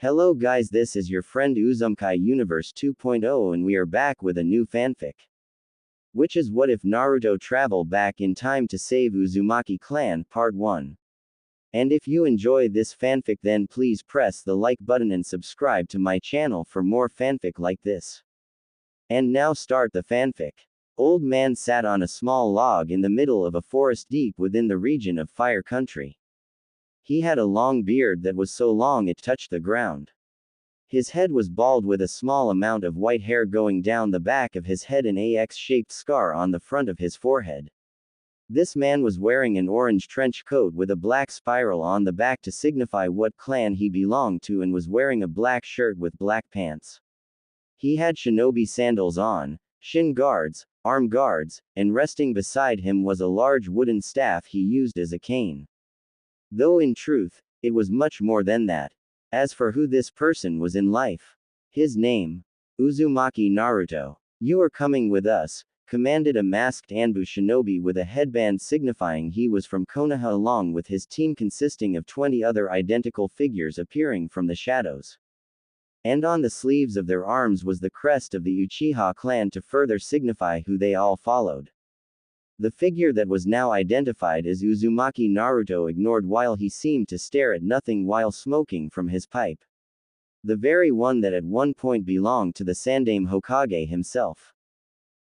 Hello guys, this is your friend Uzumkaiuniverse 2.0 and we are back with a new fanfic. Which is what if Naruto travel back in time to save Uzumaki clan, part 1. And if you enjoy this fanfic then please press the like button and subscribe to my channel for more fanfic like this. And now start the fanfic. Old man sat on a small log in the middle of a forest deep within the region of Fire Country. He had a long beard that was so long it touched the ground. His head was bald with a small amount of white hair going down the back of his head and a X-shaped scar on the front of his forehead. This man was wearing an orange trench coat with a black spiral on the back to signify what clan he belonged to and was wearing a black shirt with black pants. He had shinobi sandals on, shin guards, arm guards, and resting beside him was a large wooden staff he used as a cane. Though in truth, it was much more than that. As for who this person was in life, his name, Uzumaki Naruto. You are coming with us, commanded a masked Anbu shinobi with a headband signifying he was from Konoha along with his team consisting of 20 other identical figures appearing from the shadows. And on the sleeves of their arms was the crest of the Uchiha clan to further signify who they all followed. The figure that was now identified as Uzumaki Naruto ignored while he seemed to stare at nothing while smoking from his pipe. The very one that at one point belonged to the Sandaime Hokage himself.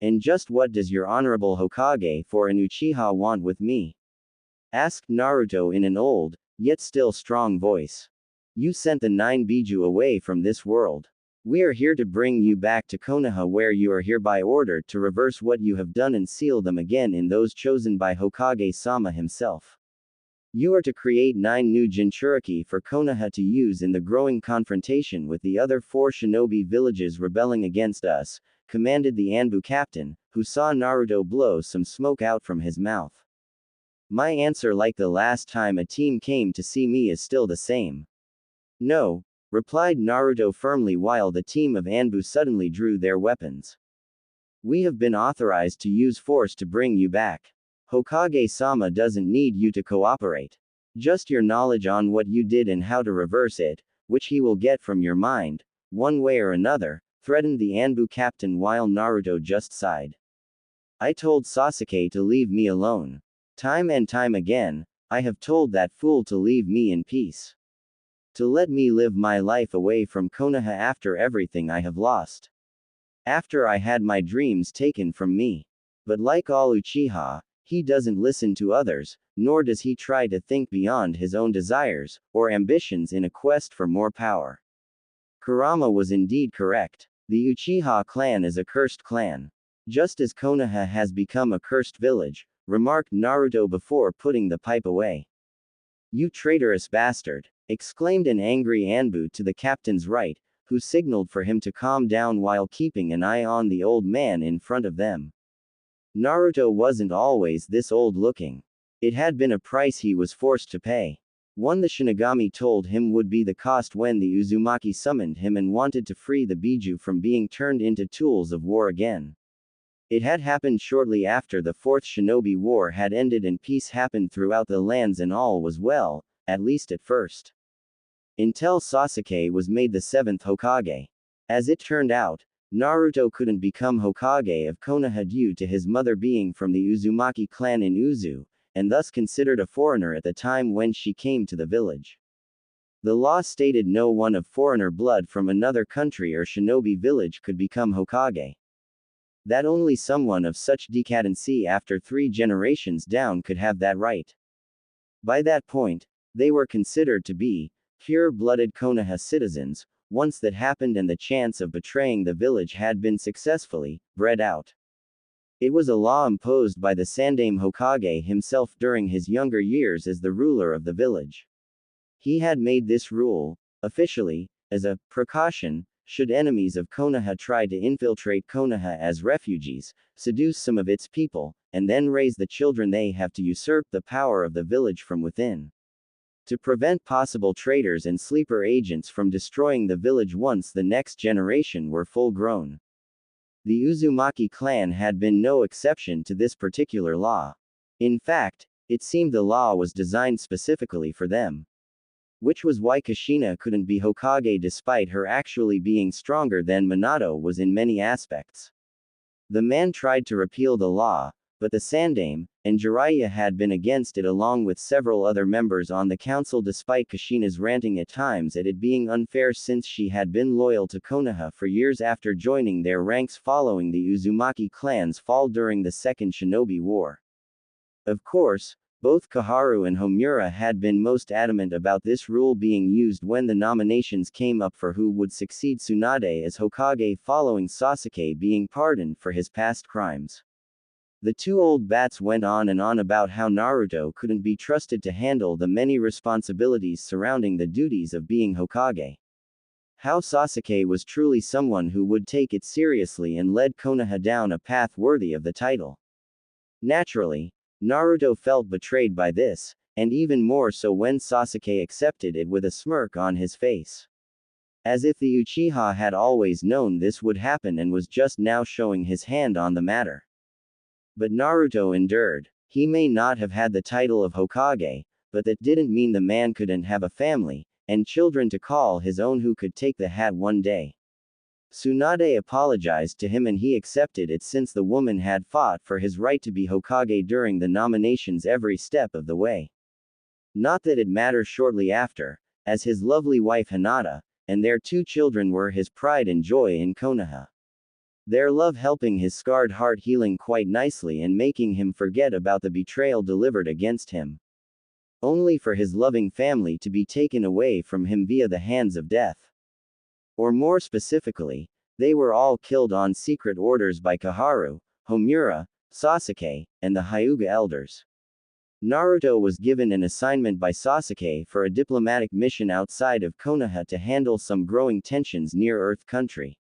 And just what does your honorable Hokage for an Uchiha want with me? Asked Naruto in an old, yet still strong voice. You sent the 9 Biju away from this world. We are here to bring you back to Konoha where you are hereby ordered to reverse what you have done and seal them again in those chosen by Hokage-sama himself. You are to create 9 new Jinchuriki for Konoha to use in the growing confrontation with the other 4 shinobi villages rebelling against us, commanded the Anbu captain, who saw Naruto blow some smoke out from his mouth. My answer like the last time a team came to see me is still the same. No, replied Naruto firmly while the team of Anbu suddenly drew their weapons. We have been authorized to use force to bring you back. Hokage-sama doesn't need you to cooperate. Just your knowledge on what you did and how to reverse it, which he will get from your mind, one way or another, threatened the Anbu captain while Naruto just sighed. I told Sasuke to leave me alone. Time and time again, I have told that fool to leave me in peace. To let me live my life away from Konoha after everything I have lost. After I had my dreams taken from me. But like all Uchiha, he doesn't listen to others, nor does he try to think beyond his own desires, or ambitions in a quest for more power. Kurama was indeed correct. The Uchiha clan is a cursed clan. Just as Konoha has become a cursed village, remarked Naruto before putting the pipe away. You traitorous bastard! Exclaimed an angry Anbu to the captain's right, who signaled for him to calm down while keeping an eye on the old man in front of them. Naruto wasn't always this old looking. It had been a price he was forced to pay. One the Shinigami told him would be the cost when the Uzumaki summoned him and wanted to free the Biju from being turned into tools of war again. It had happened shortly after the 4th Shinobi War had ended and peace happened throughout the lands and all was well, at least at first. Until Sasuke was made the 7th Hokage. As it turned out, Naruto couldn't become Hokage of Konoha due to his mother being from the Uzumaki clan in Uzu, and thus considered a foreigner at the time when she came to the village. The law stated no one of foreigner blood from another country or shinobi village could become Hokage. That only someone of such decadency after 3 generations down could have that right. By that point, they were considered to be pure-blooded Konoha citizens, once that happened and the chance of betraying the village had been successfully bred out. It was a law imposed by the Sandaime Hokage himself during his younger years as the ruler of the village. He had made this rule, officially, as a precaution, should enemies of Konoha try to infiltrate Konoha as refugees, seduce some of its people, and then raise the children they have to usurp the power of the village from within. To prevent possible traitors and sleeper agents from destroying the village once the next generation were full grown. The Uzumaki clan had been no exception to this particular law. In fact, it seemed the law was designed specifically for them. Which was why Kushina couldn't be Hokage despite her actually being stronger than Minato was in many aspects. The man tried to repeal the law, but the Sandaime and Jiraiya had been against it along with several other members on the council despite Kushina's ranting at times at it being unfair since she had been loyal to Konoha for years after joining their ranks following the Uzumaki clan's fall during the Second Shinobi War. Of course, both Kaharu and Homura had been most adamant about this rule being used when the nominations came up for who would succeed Tsunade as Hokage following Sasuke being pardoned for his past crimes. The two old bats went on and on about how Naruto couldn't be trusted to handle the many responsibilities surrounding the duties of being Hokage. How Sasuke was truly someone who would take it seriously and led Konoha down a path worthy of the title. Naturally, Naruto felt betrayed by this, and even more so when Sasuke accepted it with a smirk on his face. As if the Uchiha had always known this would happen and was just now showing his hand on the matter. But Naruto endured. He may not have had the title of Hokage, but that didn't mean the man couldn't have a family, and children to call his own who could take the hat one day. Tsunade apologized to him and he accepted it since the woman had fought for his right to be Hokage during the nominations every step of the way. Not that it matters shortly after, as his lovely wife Hinata, and their two children were his pride and joy in Konoha. Their love helping his scarred heart healing quite nicely and making him forget about the betrayal delivered against him. Only for his loving family to be taken away from him via the hands of death. Or more specifically, they were all killed on secret orders by Kaharu, Homura, Sasuke, and the Hyuga elders. Naruto was given an assignment by Sasuke for a diplomatic mission outside of Konoha to handle some growing tensions near Earth Country.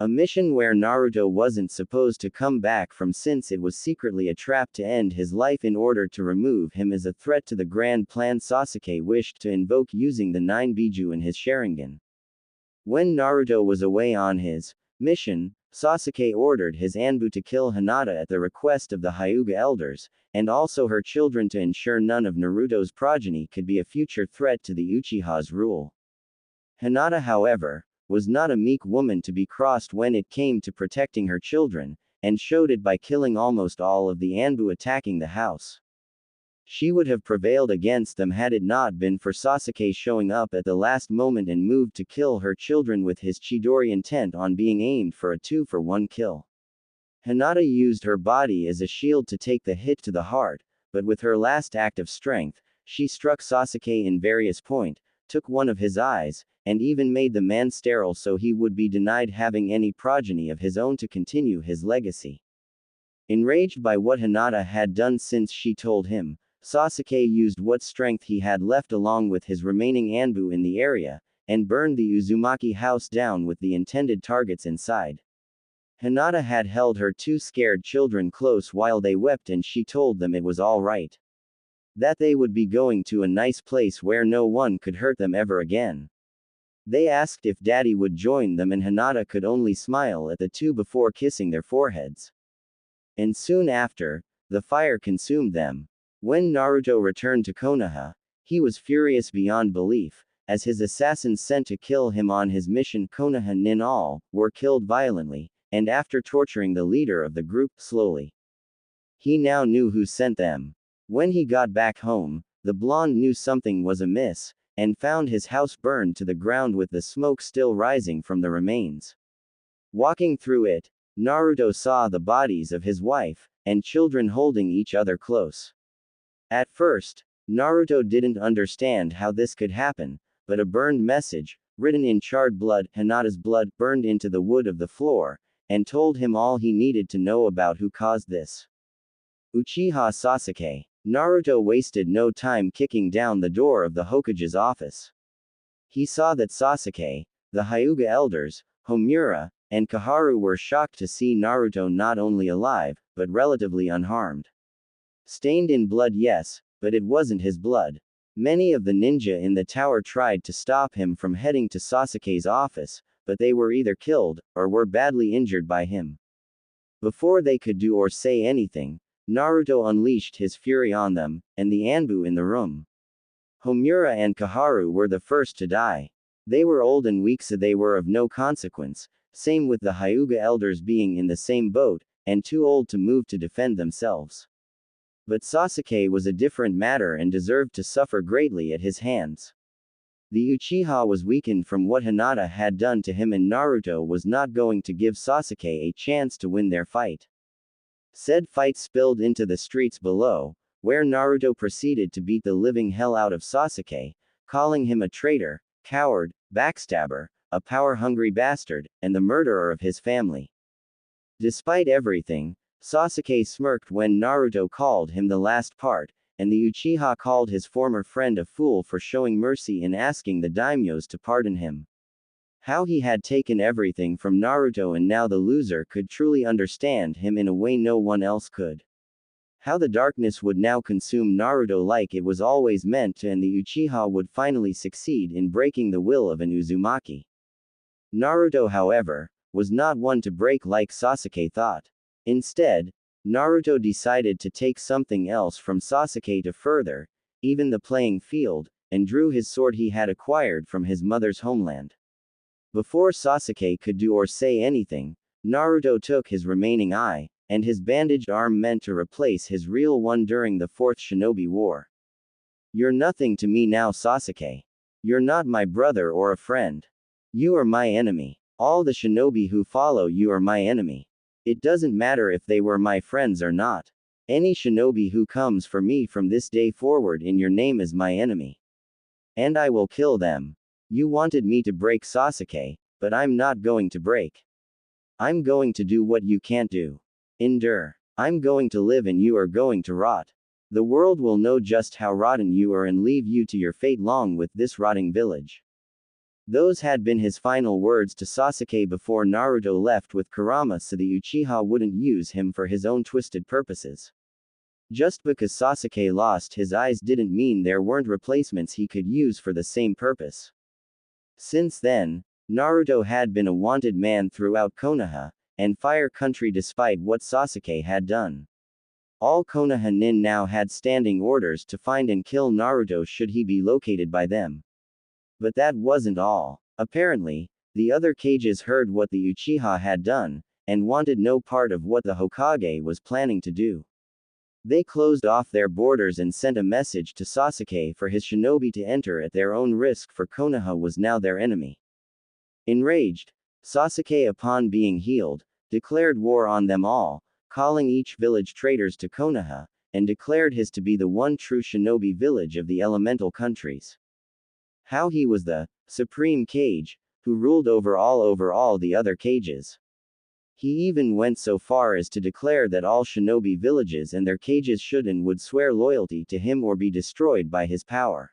A mission where Naruto wasn't supposed to come back from since it was secretly a trap to end his life in order to remove him as a threat to the grand plan Sasuke wished to invoke using the 9 Biju in his Sharingan. When Naruto was away on his mission, Sasuke ordered his Anbu to kill Hinata at the request of the Hyuga elders, and also her children to ensure none of Naruto's progeny could be a future threat to the Uchiha's rule. Hinata, however, was not a meek woman to be crossed when it came to protecting her children, and showed it by killing almost all of the Anbu attacking the house. She would have prevailed against them had it not been for Sasuke showing up at the last moment and moved to kill her children with his Chidori intent on being aimed for a 2-for-1 kill. Hinata used her body as a shield to take the hit to the heart, but with her last act of strength, she struck Sasuke in various points, took one of his eyes, and even made the man sterile so he would be denied having any progeny of his own to continue his legacy. Enraged by what Hinata had done since she told him, Sasuke used what strength he had left along with his remaining Anbu in the area, and burned the Uzumaki house down with the intended targets inside. Hinata had held her two scared children close while they wept and she told them it was all right. That they would be going to a nice place where no one could hurt them ever again. They asked if Daddy would join them and Hinata could only smile at the two before kissing their foreheads. And soon after, the fire consumed them. When Naruto returned to Konoha, he was furious beyond belief, as his assassins sent to kill him on his mission Konoha nin all were killed violently, and after torturing the leader of the group slowly. He now knew who sent them. When he got back home, the blonde knew something was amiss, and found his house burned to the ground with the smoke still rising from the remains. Walking through it, Naruto saw the bodies of his wife and children holding each other close. At first, Naruto didn't understand how this could happen, but a burned message, written in charred blood, Hinata's blood, burned into the wood of the floor, and told him all he needed to know about who caused this. Uchiha Sasuke. Naruto wasted no time kicking down the door of the Hokage's office. He saw that Sasuke, the Hyuga elders, Homura, and Kaharu were shocked to see Naruto not only alive, but relatively unharmed. Stained in blood, yes, but it wasn't his blood. Many of the ninja in the tower tried to stop him from heading to Sasuke's office, but they were either killed, or were badly injured by him. Before they could do or say anything, Naruto unleashed his fury on them, and the Anbu in the room. Homura and Kaharu were the first to die. They were old and weak, so they were of no consequence, same with the Hyuga elders being in the same boat, and too old to move to defend themselves. But Sasuke was a different matter and deserved to suffer greatly at his hands. The Uchiha was weakened from what Hinata had done to him, and Naruto was not going to give Sasuke a chance to win their fight. Said fight spilled into the streets below, where Naruto proceeded to beat the living hell out of Sasuke, calling him a traitor, coward, backstabber, a power-hungry bastard, and the murderer of his family. Despite everything, Sasuke smirked when Naruto called him the last part, and the Uchiha called his former friend a fool for showing mercy in asking the daimyos to pardon him. How he had taken everything from Naruto, and now the loser could truly understand him in a way no one else could. How the darkness would now consume Naruto like it was always meant to, and the Uchiha would finally succeed in breaking the will of an Uzumaki. Naruto, however, was not one to break like Sasuke thought. Instead, Naruto decided to take something else from Sasuke to further, even the playing field, and drew his sword he had acquired from his mother's homeland. Before Sasuke could do or say anything, Naruto took his remaining eye, and his bandaged arm meant to replace his real one during the Fourth Shinobi War. You're nothing to me now, Sasuke. You're not my brother or a friend. You are my enemy. All the shinobi who follow you are my enemy. It doesn't matter if they were my friends or not. Any shinobi who comes for me from this day forward in your name is my enemy. And I will kill them. You wanted me to break Sasuke, but I'm not going to break. I'm going to do what you can't do. Endure. I'm going to live and you are going to rot. The world will know just how rotten you are and leave you to your fate along with this rotting village. Those had been his final words to Sasuke before Naruto left with Kurama, so the Uchiha wouldn't use him for his own twisted purposes. Just because Sasuke lost his eyes didn't mean there weren't replacements he could use for the same purpose. Since then, Naruto had been a wanted man throughout Konoha and Fire Country despite what Sasuke had done. All Konoha nin now had standing orders to find and kill Naruto should he be located by them. But that wasn't all. Apparently, the other Kages heard what the Uchiha had done, and wanted no part of what the Hokage was planning to do. They closed off their borders and sent a message to Sasuke for his shinobi to enter at their own risk, for Konoha was now their enemy. Enraged, Sasuke, upon being healed, declared war on them all, calling each village traitors to Konoha, and declared his to be the one true shinobi village of the elemental countries. How he was the supreme Kage, who ruled over all the other Kages. He even went so far as to declare that all shinobi villages and their Kages should and would swear loyalty to him or be destroyed by his power.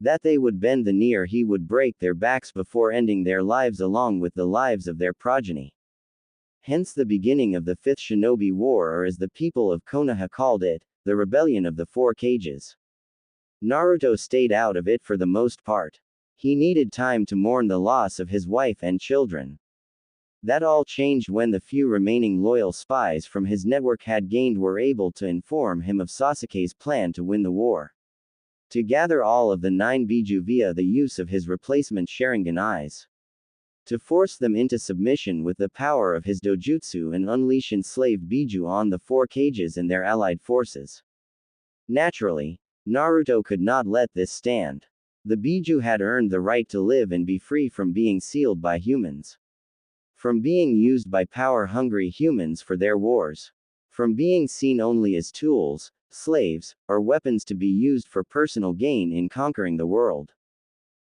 That they would bend the knee or he would break their backs before ending their lives along with the lives of their progeny. Hence the beginning of the Fifth Shinobi War, or as the people of Konoha called it, the Rebellion of the Four Kages. Naruto stayed out of it for the most part. He needed time to mourn the loss of his wife and children. That all changed when the few remaining loyal spies from his network had gained were able to inform him of Sasuke's plan to win the war. To gather all of the 9 Biju via the use of his replacement Sharingan eyes. To force them into submission with the power of his dojutsu and unleash enslaved Biju on the 4 Kages and their allied forces. Naturally, Naruto could not let this stand. The Biju had earned the right to live and be free from being sealed by humans. From being used by power-hungry humans for their wars. From being seen only as tools, slaves, or weapons to be used for personal gain in conquering the world.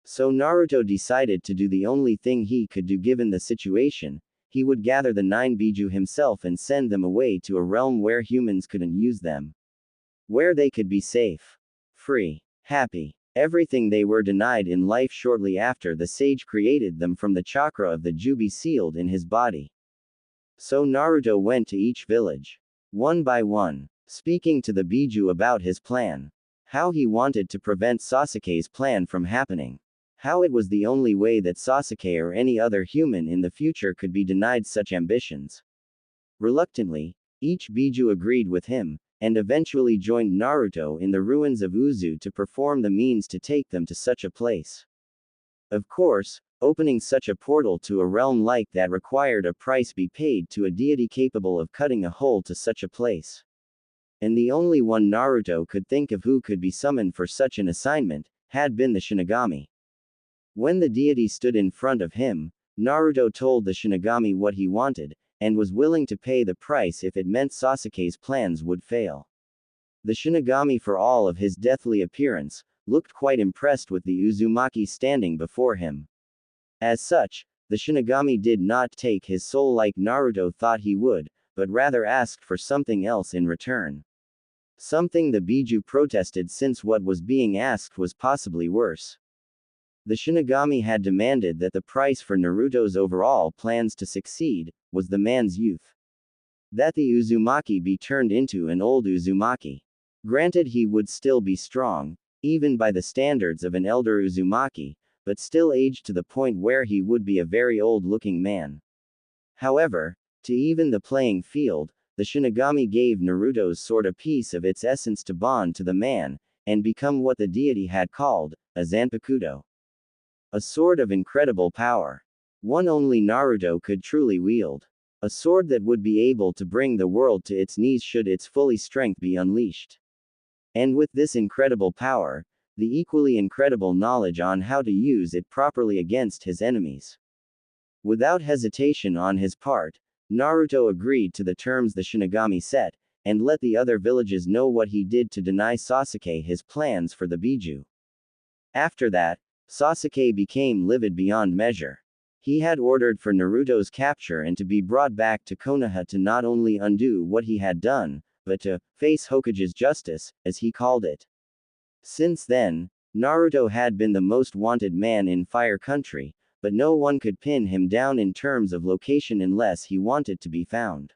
So Naruto decided to do the only thing he could do given the situation. He would gather the 9 Biju himself and send them away to a realm where humans couldn't use them. Where they could be safe, free, happy, everything they were denied in life. Shortly after, the sage created them from the chakra of the Jubi sealed in his body. So Naruto went to each village, one by one, speaking to the Biju about his plan. How he wanted to prevent Sasuke's plan from happening. How it was the only way that Sasuke or any other human in the future could be denied such ambitions. Reluctantly, each Biju agreed with him, and eventually joined Naruto in the ruins of Uzu to perform the means to take them to such a place. Of course, opening such a portal to a realm like that required a price be paid to a deity capable of cutting a hole to such a place. And the only one Naruto could think of who could be summoned for such an assignment had been the Shinigami. When the deity stood in front of him, Naruto told the Shinigami what he wanted, and was willing to pay the price if it meant Sasuke's plans would fail. The Shinigami, for all of his deathly appearance, looked quite impressed with the Uzumaki standing before him. As such, the Shinigami did not take his soul like Naruto thought he would, but rather asked for something else in return. Something the Biju protested, since what was being asked was possibly worse. The Shinigami had demanded that the price for Naruto's overall plans to succeed was the man's youth. That the Uzumaki be turned into an old Uzumaki. Granted, he would still be strong, even by the standards of an elder Uzumaki, but still aged to the point where he would be a very old-looking man. However, to even the playing field, the Shinigami gave Naruto's sword a piece of its essence to bond to the man, and become what the deity had called a Zanpakuto. A sword of incredible power. One only Naruto could truly wield. A sword that would be able to bring the world to its knees should its fully strength be unleashed. And with this incredible power, the equally incredible knowledge on how to use it properly against his enemies. Without hesitation on his part, Naruto agreed to the terms the Shinigami set, and let the other villages know what he did to deny Sasuke his plans for the Biju. After that, Sasuke became livid beyond measure. He had ordered for Naruto's capture and to be brought back to Konoha to not only undo what he had done, but to face Hokage's justice, as he called it. Since then, Naruto had been the most wanted man in Fire Country, but no one could pin him down in terms of location unless he wanted to be found.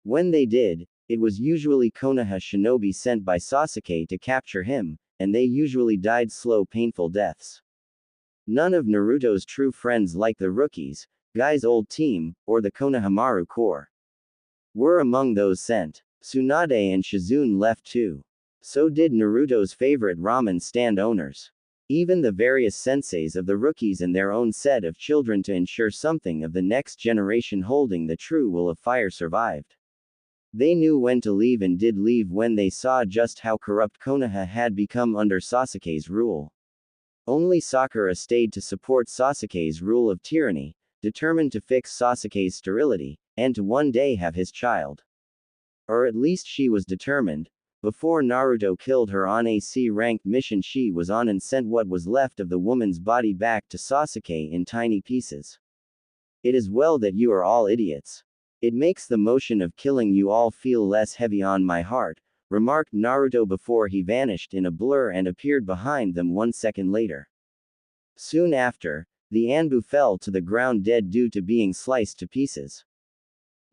When they did, it was usually Konoha shinobi sent by Sasuke to capture him, and they usually died slow, painful deaths. None of Naruto's true friends like the rookies, Guy's old team, or the Konohamaru Corps were among those sent. Tsunade and Shizune left too. So did Naruto's favorite ramen stand owners. Even the various senseis of the rookies and their own set of children, to ensure something of the next generation holding the true will of fire survived. They knew when to leave and did leave when they saw just how corrupt Konoha had become under Sasuke's rule. Only Sakura stayed to support Sasuke's rule of tyranny, determined to fix Sasuke's sterility, and to one day have his child. Or at least she was determined. Before Naruto killed her on a C-ranked mission she was on and sent what was left of the woman's body back to Sasuke in tiny pieces. It is well that you are all idiots. It makes the motion of killing you all feel less heavy on my heart, remarked Naruto before he vanished in a blur and appeared behind them 1 second later. Soon after, the Anbu fell to the ground dead due to being sliced to pieces.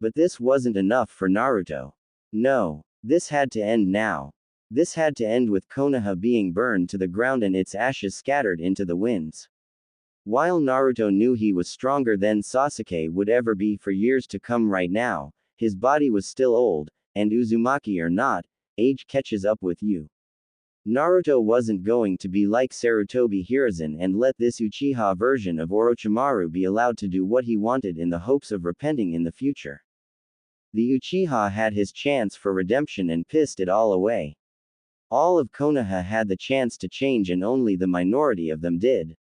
But this wasn't enough for Naruto. No, this had to end now. This had to end with Konoha being burned to the ground and its ashes scattered into the winds. While Naruto knew he was stronger than Sasuke would ever be for years to come, right now, his body was still old, and Uzumaki or not, age catches up with you. Naruto wasn't going to be like Sarutobi Hiruzen and let this Uchiha version of Orochimaru be allowed to do what he wanted in the hopes of repenting in the future. The Uchiha had his chance for redemption and pissed it all away. All of Konoha had the chance to change and only the minority of them did.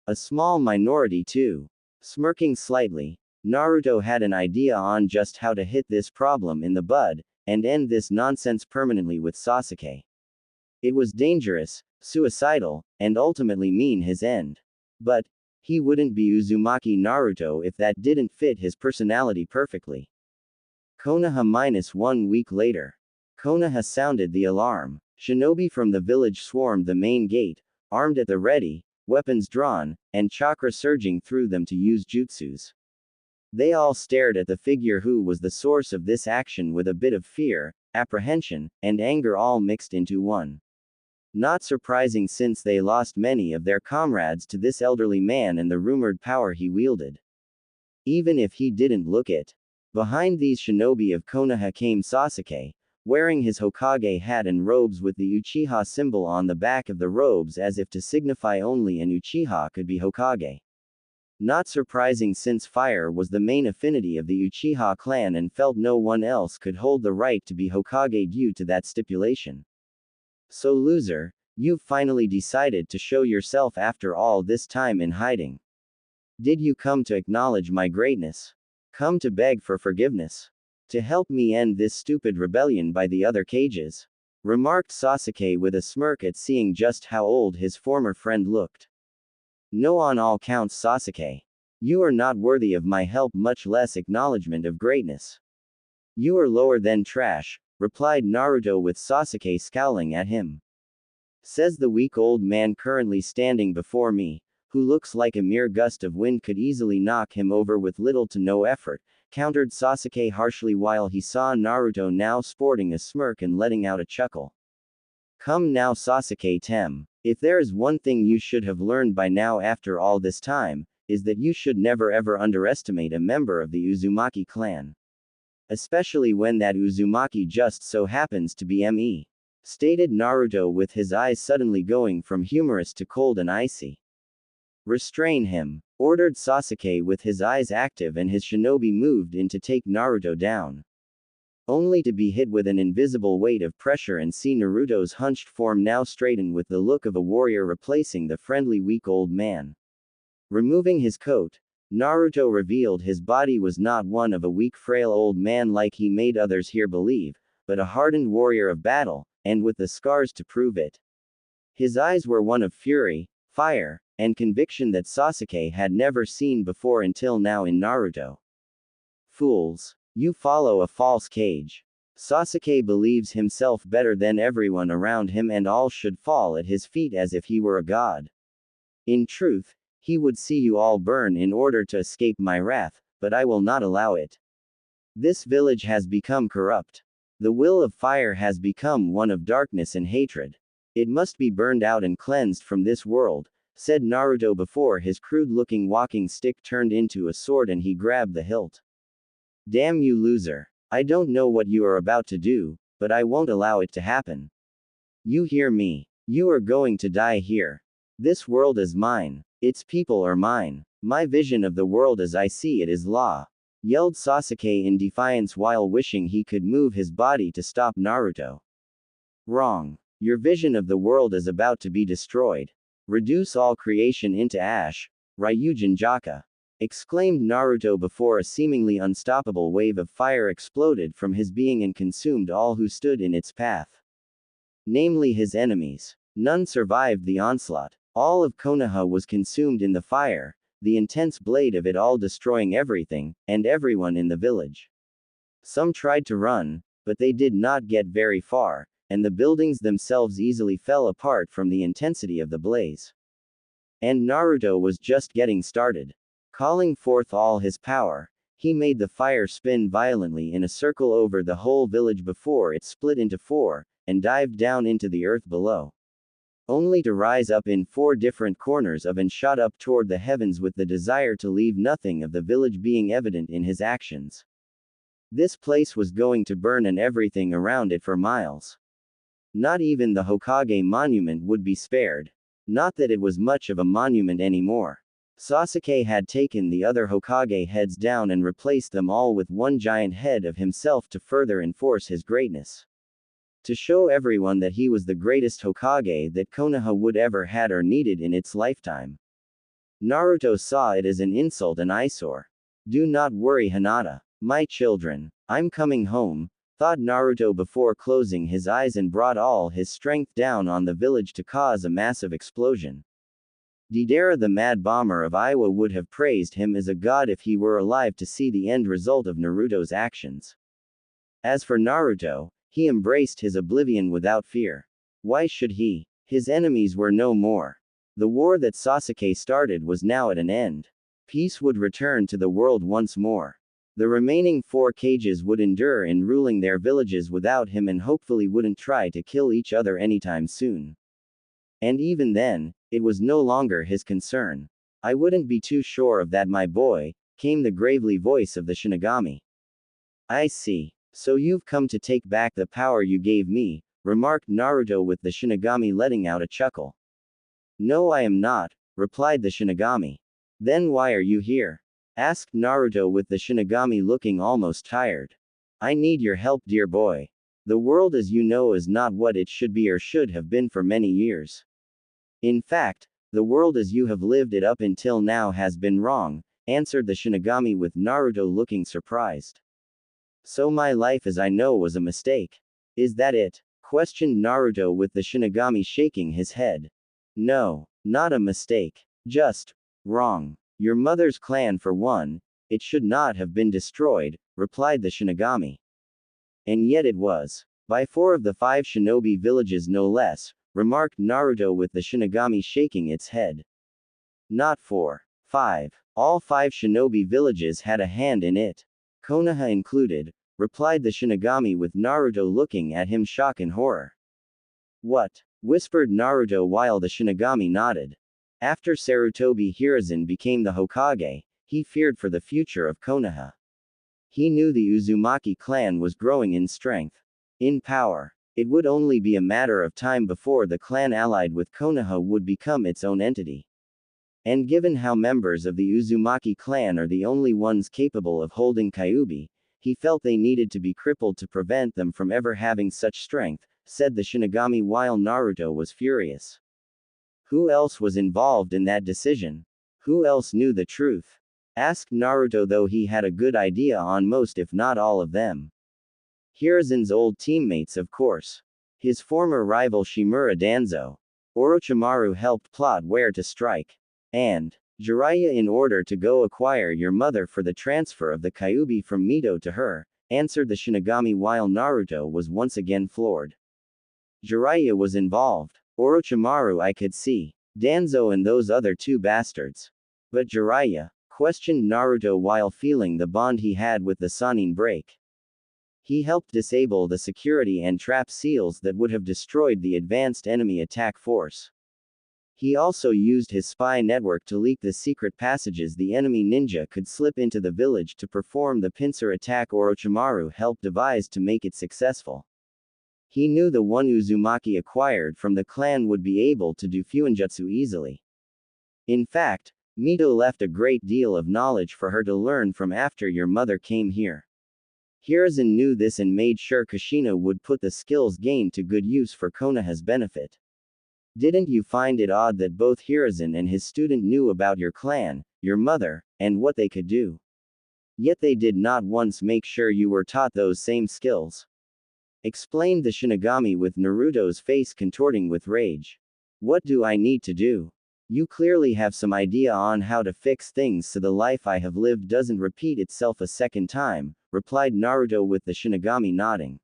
A small minority too. Smirking slightly, Naruto had an idea on just how to hit this problem in the bud, and end this nonsense permanently with Sasuke. It was dangerous, suicidal, and ultimately mean his end. But he wouldn't be Uzumaki Naruto if that didn't fit his personality perfectly. Konoha -1 week later. Konoha sounded the alarm. Shinobi from the village swarmed the main gate, armed at the ready, weapons drawn, and chakra surging through them to use jutsus. They all stared at the figure who was the source of this action with a bit of fear, apprehension, and anger all mixed into one. Not surprising since they lost many of their comrades to this elderly man and the rumored power he wielded. Even if he didn't look it. Behind these shinobi of Konoha came Sasuke, wearing his Hokage hat and robes with the Uchiha symbol on the back of the robes as if to signify only an Uchiha could be Hokage. Not surprising since fire was the main affinity of the Uchiha clan and felt no one else could hold the right to be Hokage due to that stipulation. So loser, you've finally decided to show yourself after all this time in hiding. Did you come to acknowledge my greatness? Come to beg for forgiveness? To help me end this stupid rebellion by the other cages? Remarked Sasuke with a smirk at seeing just how old his former friend looked. No, on all counts, Sasuke. You are not worthy of my help, much less acknowledgement of greatness. You are lower than trash, replied Naruto with Sasuke scowling at him. Says the weak old man currently standing before me, who looks like a mere gust of wind could easily knock him over with little to no effort, countered Sasuke harshly while he saw Naruto now sporting a smirk and letting out a chuckle. Come now, Sasuke Tem. If there is one thing you should have learned by now after all this time, is that you should never ever underestimate a member of the Uzumaki clan. Especially when that Uzumaki just so happens to be me. Stated Naruto with his eyes suddenly going from humorous to cold and icy. Restrain him, ordered Sasuke with his eyes active, and his shinobi moved in to take Naruto down. Only to be hit with an invisible weight of pressure and see Naruto's hunched form now straighten with the look of a warrior replacing the friendly weak old man. Removing his coat, Naruto revealed his body was not one of a weak frail old man like he made others here believe, but a hardened warrior of battle, and with the scars to prove it. His eyes were one of fury, fire, and conviction that Sasuke had never seen before until now in Naruto. Fools. You follow a false cage. Sasuke believes himself better than everyone around him and all should fall at his feet as if he were a god. In truth, he would see you all burn in order to escape my wrath, but I will not allow it. This village has become corrupt. The will of fire has become one of darkness and hatred. It must be burned out and cleansed from this world, said Naruto before his crude-looking walking stick turned into a sword and he grabbed the hilt. Damn you, loser. I don't know what you are about to do, but I won't allow it to happen. You hear me? You are going to die here. This world is mine. Its people are mine. My vision of the world as I see it is law, yelled Sasuke in defiance while wishing he could move his body to stop Naruto. Wrong. Your vision of the world is about to be destroyed. Reduce all creation into ash, Ryujin Jaka. Exclaimed Naruto before a seemingly unstoppable wave of fire exploded from his being and consumed all who stood in its path. Namely his enemies. None survived the onslaught. All of Konoha was consumed in the fire, the intense blade of it all destroying everything, and everyone in the village. Some tried to run, but they did not get very far, and the buildings themselves easily fell apart from the intensity of the blaze. And Naruto was just getting started. Calling forth all his power, he made the fire spin violently in a circle over the whole village before it split into four, and dived down into the earth below. Only to rise up in four different corners of and shot up toward the heavens with the desire to leave nothing of the village being evident in his actions. This place was going to burn and everything around it for miles. Not even the Hokage monument would be spared. Not that it was much of a monument anymore. Sasuke had taken the other Hokage heads down and replaced them all with one giant head of himself to further enforce his greatness. To show everyone that he was the greatest Hokage that Konoha would ever had or needed in its lifetime. Naruto saw it as an insult and eyesore. Do not worry, Hinata. My children. I'm coming home, thought Naruto before closing his eyes and brought all his strength down on the village to cause a massive explosion. Deidara the Mad Bomber of Iowa would have praised him as a god if he were alive to see the end result of Naruto's actions. As for Naruto, he embraced his oblivion without fear. Why should he? His enemies were no more. The war that Sasuke started was now at an end. Peace would return to the world once more. The remaining four cages would endure in ruling their villages without him and hopefully wouldn't try to kill each other anytime soon. And even then, it was no longer his concern. I wouldn't be too sure of that, my boy, came the gravely voice of the Shinigami. I see. So you've come to take back the power you gave me, remarked Naruto with the Shinigami letting out a chuckle. No, I am not, replied the Shinigami. Then why are you here? Asked Naruto with the Shinigami looking almost tired. I need your help, dear boy. The world as you know is not what it should be or should have been for many years. In fact, the world as you have lived it up until now has been wrong, answered the Shinigami with Naruto looking surprised. So my life as I know was a mistake. Is that it? Questioned Naruto with the Shinigami shaking his head. No, not a mistake. Just wrong. Your mother's clan for one, it should not have been destroyed, replied the Shinigami. And yet it was. By 4 of the 5 shinobi villages no less, remarked Naruto with the Shinigami shaking its head. Not 4. 5. All 5 shinobi villages had a hand in it. Konoha included, replied the Shinigami with Naruto looking at him shock and horror. What? Whispered Naruto while the Shinigami nodded. After Sarutobi Hiruzen became the Hokage, he feared for the future of Konoha. He knew the Uzumaki clan was growing in strength. In power. It would only be a matter of time before the clan allied with Konoha would become its own entity. And given how members of the Uzumaki clan are the only ones capable of holding Kyuubi, he felt they needed to be crippled to prevent them from ever having such strength, said the Shinigami while Naruto was furious. Who else was involved in that decision? Who else knew the truth? Asked Naruto, though he had a good idea on most if not all of them. Hiruzen's old teammates, of course. His former rival Shimura Danzo. Orochimaru helped plot where to strike. And Jiraiya in order to go acquire your mother for the transfer of the Kyuubi from Mito to her, answered the Shinigami while Naruto was once again floored. Jiraiya was involved. Orochimaru I could see. Danzo and those other 2 bastards. But Jiraiya? Questioned Naruto while feeling the bond he had with the Sannin break. He helped disable the security and trap seals that would have destroyed the advanced enemy attack force. He also used his spy network to leak the secret passages the enemy ninja could slip into the village to perform the pincer attack Orochimaru helped devise to make it successful. He knew the one Uzumaki acquired from the clan would be able to do Fuinjutsu easily. In fact, Mito left a great deal of knowledge for her to learn from after your mother came here. Hiruzen knew this and made sure Kushina would put the skills gained to good use for Konoha's benefit. Didn't you find it odd that both Hiruzen and his student knew about your clan, your mother, and what they could do? Yet they did not once make sure you were taught those same skills. Explained the Shinigami with Naruto's face contorting with rage. What do I need to do? You clearly have some idea on how to fix things so the life I have lived doesn't repeat itself a second time, replied Naruto with the Shinigami nodding.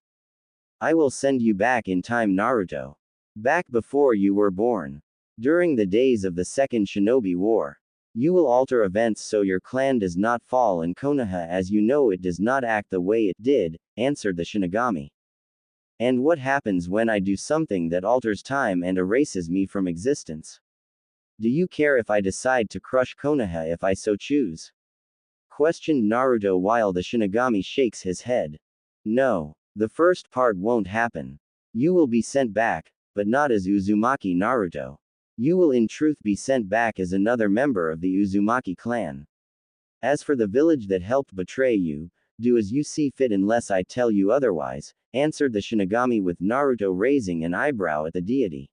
I will send you back in time, Naruto. Back before you were born. During the days of the Second Shinobi War. You will alter events so your clan does not fall and Konoha as you know it does not act the way it did, answered the Shinigami. And what happens when I do something that alters time and erases me from existence? Do you care if I decide to crush Konoha if I so choose? Questioned Naruto while the Shinigami shakes his head. No. The first part won't happen. You will be sent back, but not as Uzumaki Naruto. You will in truth be sent back as another member of the Uzumaki clan. As for the village that helped betray you, do as you see fit unless I tell you otherwise, answered the Shinigami with Naruto raising an eyebrow at the deity.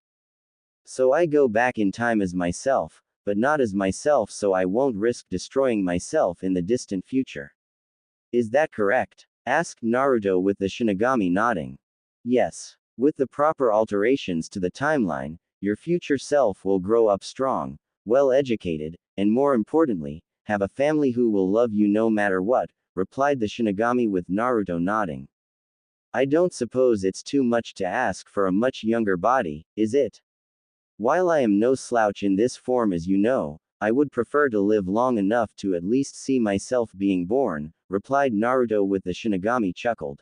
So I go back in time as myself, but not as myself so I won't risk destroying myself in the distant future. Is that correct? Asked Naruto with the Shinigami nodding. Yes. With the proper alterations to the timeline, your future self will grow up strong, well educated, and more importantly, have a family who will love you no matter what, replied the Shinigami with Naruto nodding. I don't suppose it's too much to ask for a much younger body, is it? While I am no slouch in this form as you know, I would prefer to live long enough to at least see myself being born, replied Naruto with the Shinigami chuckled.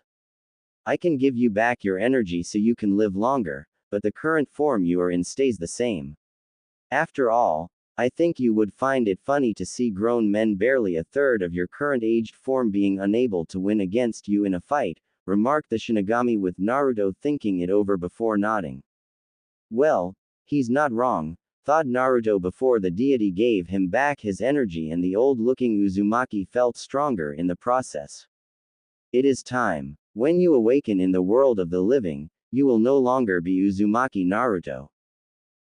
I can give you back your energy so you can live longer, but the current form you are in stays the same. After all, I think you would find it funny to see grown men barely a third of your current aged form being unable to win against you in a fight, remarked the Shinigami with Naruto thinking it over before nodding. Well, he's not wrong, thought Naruto before the deity gave him back his energy and the old-looking Uzumaki felt stronger in the process. It is time. When you awaken in the world of the living, you will no longer be Uzumaki Naruto.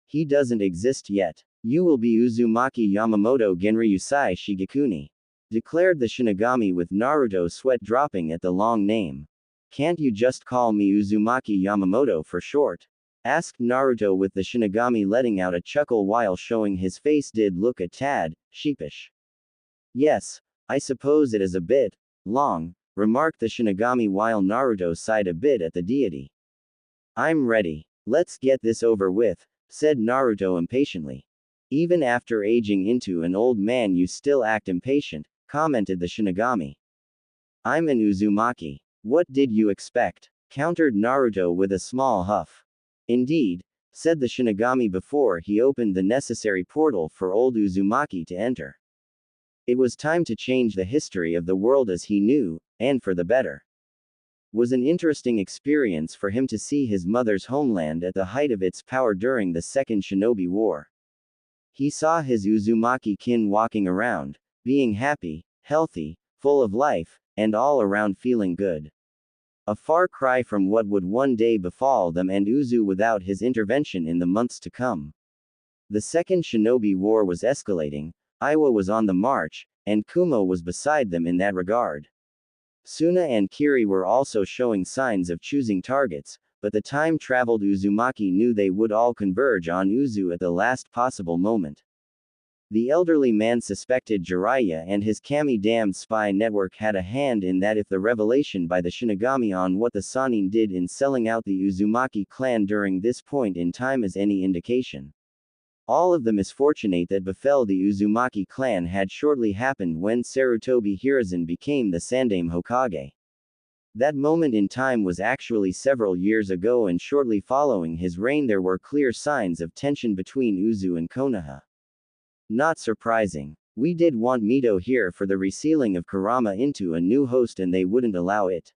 He doesn't exist yet. You will be Uzumaki Yamamoto Genryusai Shigekuni, declared the Shinigami with Naruto sweat dropping at the long name. Can't you just call me Uzumaki Yamamoto for short? Asked Naruto with the Shinigami letting out a chuckle while showing his face did look a tad sheepish. Yes, I suppose it is a bit long, remarked the Shinigami while Naruto sighed a bit at the deity. I'm ready. Let's get this over with, said Naruto impatiently. Even after aging into an old man you still act impatient, commented the Shinigami. I'm an Uzumaki. What did you expect? Countered Naruto with a small huff. Indeed, said the Shinigami before he opened the necessary portal for old Uzumaki to enter. It was time to change the history of the world as he knew, and for the better. Was an interesting experience for him to see his mother's homeland at the height of its power during the Second Shinobi War. He saw his Uzumaki kin walking around, being happy, healthy, full of life, and all around feeling good. A far cry from what would one day befall them and Uzu without his intervention in the months to come. The Second Shinobi War was escalating, Iwa was on the march, and Kumo was beside them in that regard. Suna and Kiri were also showing signs of choosing targets, but the time-traveled Uzumaki knew they would all converge on Uzu at the last possible moment. The elderly man suspected Jiraiya and his Kami-damned spy network had a hand in that if the revelation by the Shinigami on what the Sannin did in selling out the Uzumaki clan during this point in time is any indication. All of the misfortunate that befell the Uzumaki clan had shortly happened when Sarutobi Hiruzen became the Sandaime Hokage. That moment in time was actually several years ago and shortly following his reign there were clear signs of tension between Uzu and Konoha. Not surprising. We did want Mito here for the resealing of Kurama into a new host and they wouldn't allow it.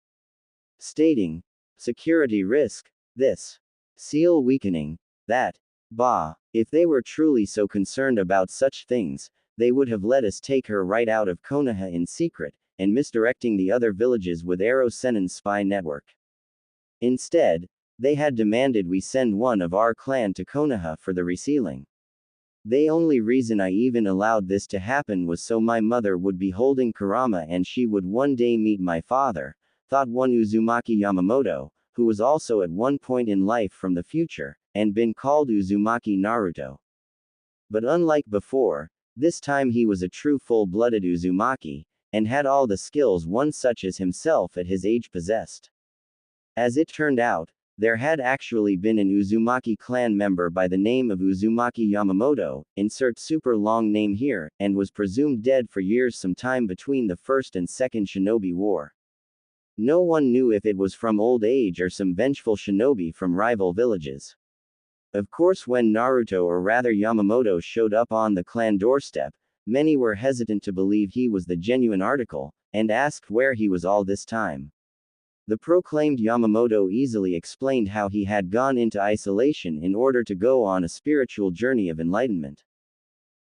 Stating, security risk, this. Seal weakening, that. Bah, if they were truly so concerned about such things, they would have let us take her right out of Konoha in secret, and misdirecting the other villages with Ero Sennin's spy network. Instead, they had demanded we send one of our clan to Konoha for the resealing. The only reason I even allowed this to happen was so my mother would be holding Kurama and she would one day meet my father, thought one Uzumaki Yamamoto, who was also at one point in life from the future, and been called Uzumaki Naruto. But unlike before, this time he was a true full-blooded Uzumaki, and had all the skills one such as himself at his age possessed. As it turned out, there had actually been an Uzumaki clan member by the name of Uzumaki Yamamoto, insert super long name here, and was presumed dead for years sometime between the First and Second Shinobi War. No one knew if it was from old age or some vengeful shinobi from rival villages. Of course when Naruto or rather Yamamoto showed up on the clan doorstep, many were hesitant to believe he was the genuine article, and asked where he was all this time. The proclaimed Yamamoto easily explained how he had gone into isolation in order to go on a spiritual journey of enlightenment.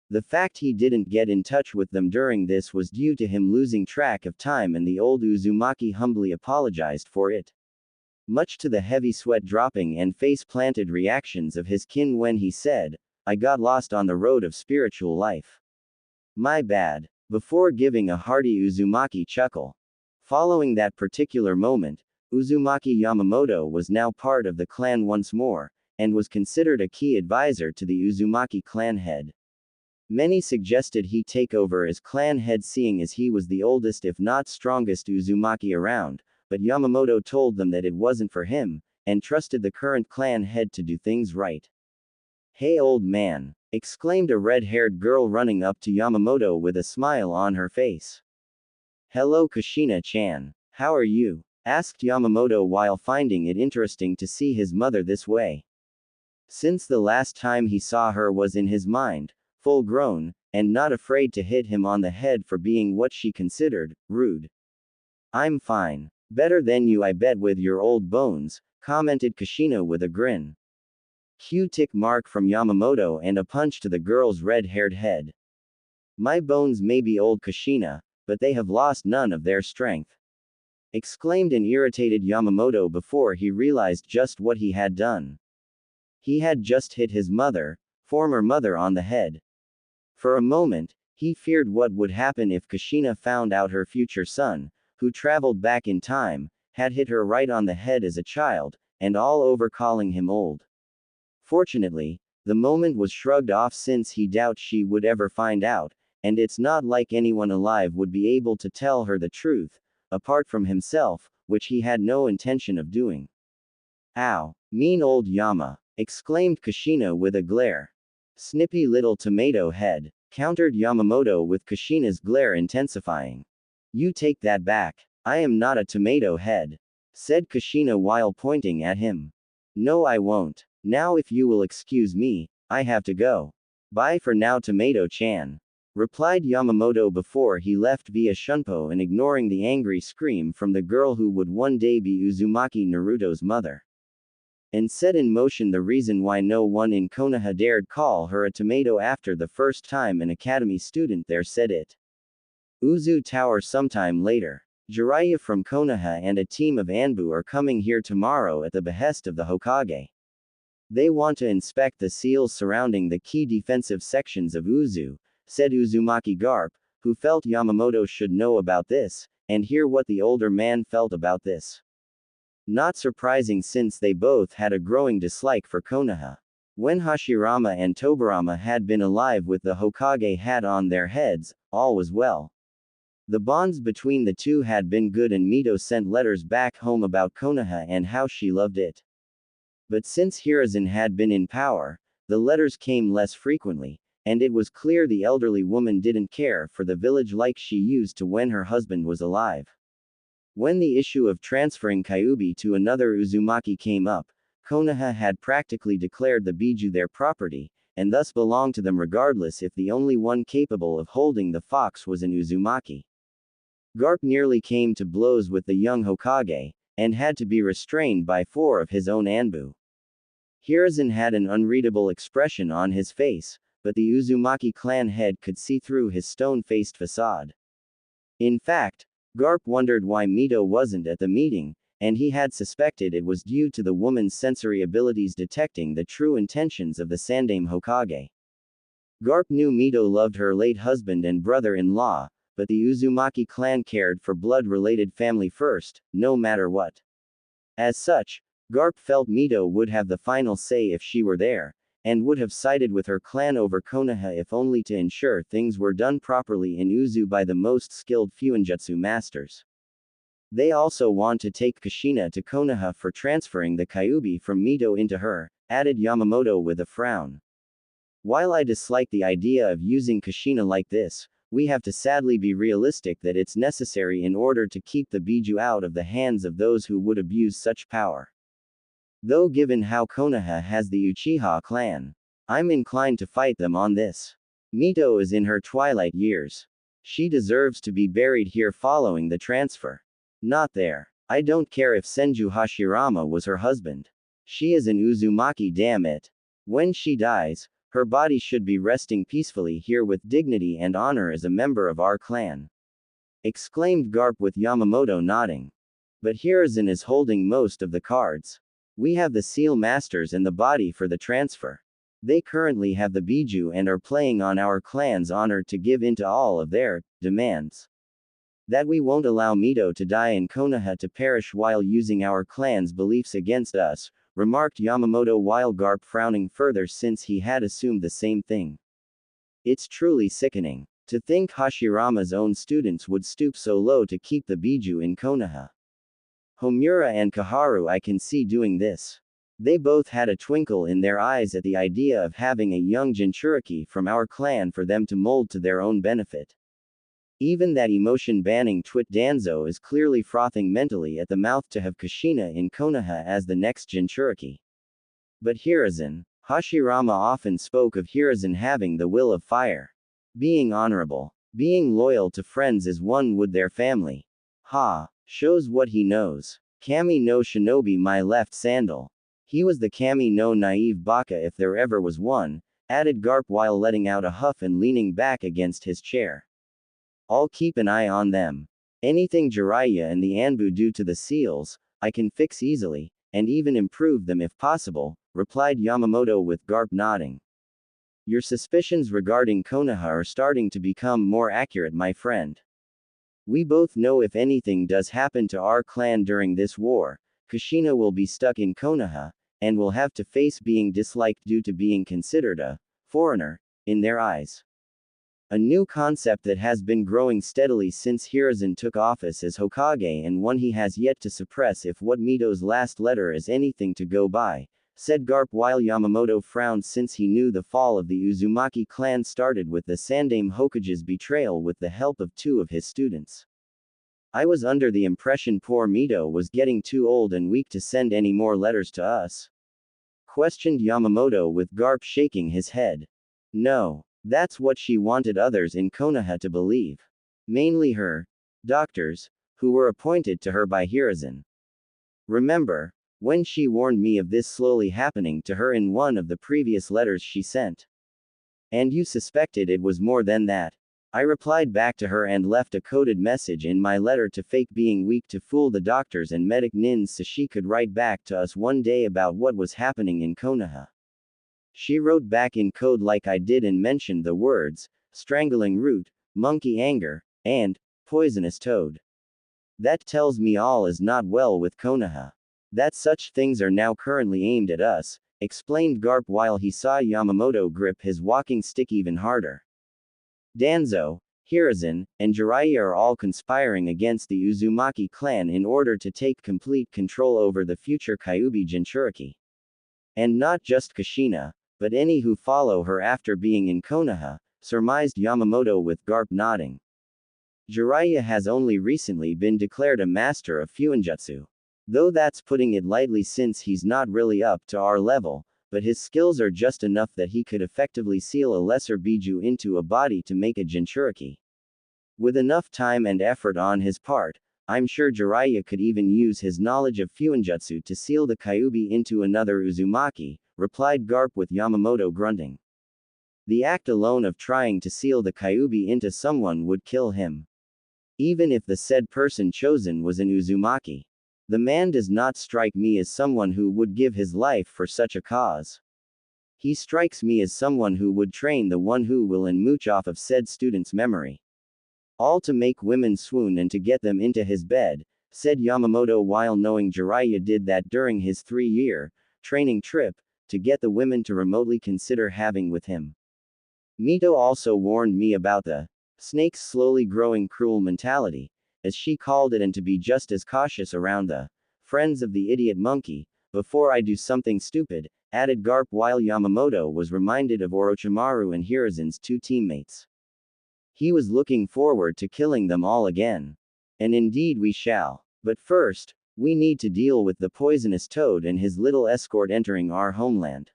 The fact he didn't get in touch with them during this was due to him losing track of time and the old Uzumaki humbly apologized for it. Much to the heavy sweat dropping and face-planted reactions of his kin when he said, I got lost on the road of spiritual life. My bad. Before giving a hearty Uzumaki chuckle. Following that particular moment, Uzumaki Yamamoto was now part of the clan once more, and was considered a key advisor to the Uzumaki clan head. Many suggested he take over as clan head seeing as he was the oldest if not strongest Uzumaki around, but Yamamoto told them that it wasn't for him, and trusted the current clan head to do things right. Hey old man, exclaimed a red-haired girl running up to Yamamoto with a smile on her face. Hello Kushina-chan, how are you? Asked Yamamoto while finding it interesting to see his mother this way. Since the last time he saw her was in his mind, full grown, and not afraid to hit him on the head for being what she considered rude. I'm fine. Better than you, I bet, with your old bones, commented Kushina with a grin. Cue tick mark from Yamamoto and a punch to the girl's red-haired head. My bones may be old, Kushina, but they have lost none of their strength, exclaimed an irritated Yamamoto before he realized just what he had done. He had just hit his former mother on the head. For a moment, he feared what would happen if Kushina found out her future son, who traveled back in time, had hit her right on the head as a child, and all over calling him old. Fortunately, the moment was shrugged off since he doubts she would ever find out, and it's not like anyone alive would be able to tell her the truth, apart from himself, which he had no intention of doing. Ow, mean old Yama, exclaimed Kushina with a glare. Snippy little tomato head, countered Yamamoto with Kushina's glare intensifying. You take that back. I am not a tomato head, said Kushina while pointing at him. No, I won't. Now, if you will excuse me, I have to go. Bye for now, Tomato-chan, replied Yamamoto before he left via Shunpo and ignoring the angry scream from the girl who would one day be Uzumaki Naruto's mother, and set in motion the reason why no one in Konoha dared call her a tomato after the first time an academy student there said it. Uzu Tower. Sometime later, Jiraiya from Konoha and a team of Anbu are coming here tomorrow at the behest of the Hokage. They want to inspect the seals surrounding the key defensive sections of Uzu, said Uzumaki Garp, who felt Yamamoto should know about this, and hear what the older man felt about this. Not surprising since they both had a growing dislike for Konoha. When Hashirama and Tobirama had been alive with the Hokage hat on their heads, all was well. The bonds between the two had been good and Mito sent letters back home about Konoha and how she loved it. But since Hiruzen had been in power, the letters came less frequently, and it was clear the elderly woman didn't care for the village like she used to when her husband was alive. When the issue of transferring Kyuubi to another Uzumaki came up, Konoha had practically declared the Biju their property, and thus belonged to them regardless if the only one capable of holding the fox was an Uzumaki. Garp nearly came to blows with the young Hokage, and had to be restrained by 4 of his own Anbu. Hiruzen had an unreadable expression on his face, but the Uzumaki clan head could see through his stone-faced facade. In fact, Garp wondered why Mito wasn't at the meeting, and he had suspected it was due to the woman's sensory abilities detecting the true intentions of the Sandaime Hokage. Garp knew Mito loved her late husband and brother-in-law, but the Uzumaki clan cared for blood-related family first, no matter what. As such, Garp felt Mito would have the final say if she were there, and would have sided with her clan over Konoha if only to ensure things were done properly in Uzu by the most skilled Fuinjutsu masters. They also want to take Kushina to Konoha for transferring the Kyuubi from Mito into her, added Yamamoto with a frown. While I dislike the idea of using Kushina like this, we have to sadly be realistic that it's necessary in order to keep the Biju out of the hands of those who would abuse such power. Though given how Konoha has the Uchiha clan, I'm inclined to fight them on this. Mito is in her twilight years. She deserves to be buried here following the transfer. Not there. I don't care if Senju Hashirama was her husband. She is an Uzumaki, damn it. When she dies, her body should be resting peacefully here with dignity and honor as a member of our clan, exclaimed Garp with Yamamoto nodding. But Hiruzen is holding most of the cards. We have the seal masters and the body for the transfer. They currently have the Biju and are playing on our clan's honor to give in to all of their demands. That we won't allow Mito to die and Konoha to perish while using our clan's beliefs against us, remarked Yamamoto while Garp frowning further since he had assumed the same thing. It's truly sickening to think Hashirama's own students would stoop so low to keep the Biju in Konoha. Homura and Kaharu I can see doing this. They both had a twinkle in their eyes at the idea of having a young Jinchuriki from our clan for them to mold to their own benefit. Even that emotion-banning Twit Danzo is clearly frothing mentally at the mouth to have Kushina in Konoha as the next Jinchuriki. But Hiruzen, Hashirama often spoke of Hiruzen having the will of fire. Being honorable. Being loyal to friends as one would their family. Ha! Shows what he knows. Kami no shinobi my left sandal. He was the Kami no naive baka if there ever was one, added Garp while letting out a huff and leaning back against his chair. I'll keep an eye on them. Anything Jiraiya and the Anbu do to the seals, I can fix easily, and even improve them if possible, replied Yamamoto with Garp nodding. Your suspicions regarding Konoha are starting to become more accurate, my friend. We both know if anything does happen to our clan during this war, Kushina will be stuck in Konoha, and will have to face being disliked due to being considered a foreigner in their eyes. A new concept that has been growing steadily since Hiruzen took office as Hokage and one he has yet to suppress if what Mito's last letter is anything to go by, said Garp while Yamamoto frowned since he knew the fall of the Uzumaki clan started with the Sandaime Hokage's betrayal with the help of 2 of his students. I was under the impression poor Mito was getting too old and weak to send any more letters to us. Questioned Yamamoto with Garp shaking his head. No. That's what she wanted others in Konoha to believe. Mainly her doctors, who were appointed to her by Hiruzen. Remember, when she warned me of this slowly happening to her in one of the previous letters she sent. And you suspected it was more than that. I replied back to her and left a coded message in my letter to fake being weak to fool the doctors and medic nins so she could write back to us one day about what was happening in Konoha. She wrote back in code like I did and mentioned the words, strangling root, monkey anger, and poisonous toad. That tells me all is not well with Konoha. That such things are now currently aimed at us, explained Garp while he saw Yamamoto grip his walking stick even harder. Danzo, Hiruzen, and Jiraiya are all conspiring against the Uzumaki clan in order to take complete control over the future Kyuubi Jinchuriki. And not just Kushina, but any who follow her after being in Konoha, surmised Yamamoto with Garp nodding. Jiraiya has only recently been declared a master of Fuinjutsu. Though that's putting it lightly since he's not really up to our level, but his skills are just enough that he could effectively seal a lesser Biju into a body to make a Jinchuriki. With enough time and effort on his part, I'm sure Jiraiya could even use his knowledge of Fuinjutsu to seal the Kyuubi into another Uzumaki, replied Garp with Yamamoto grunting. The act alone of trying to seal the Kyuubi into someone would kill him. Even if the said person chosen was an Uzumaki. The man does not strike me as someone who would give his life for such a cause. He strikes me as someone who would train the one who will and mooch off of said student's memory. All to make women swoon and to get them into his bed, said Yamamoto while knowing Jiraiya did that during his 3-year training trip, to get the women to remotely consider having with him. Mito also warned me about the snake's slowly growing cruel mentality, as she called it, and to be just as cautious around the friends of the idiot monkey, before I do something stupid, added Garp while Yamamoto was reminded of Orochimaru and Hiruzen's 2 teammates. He was looking forward to killing them all again. And indeed we shall. But first, we need to deal with the poisonous toad and his little escort entering our homeland.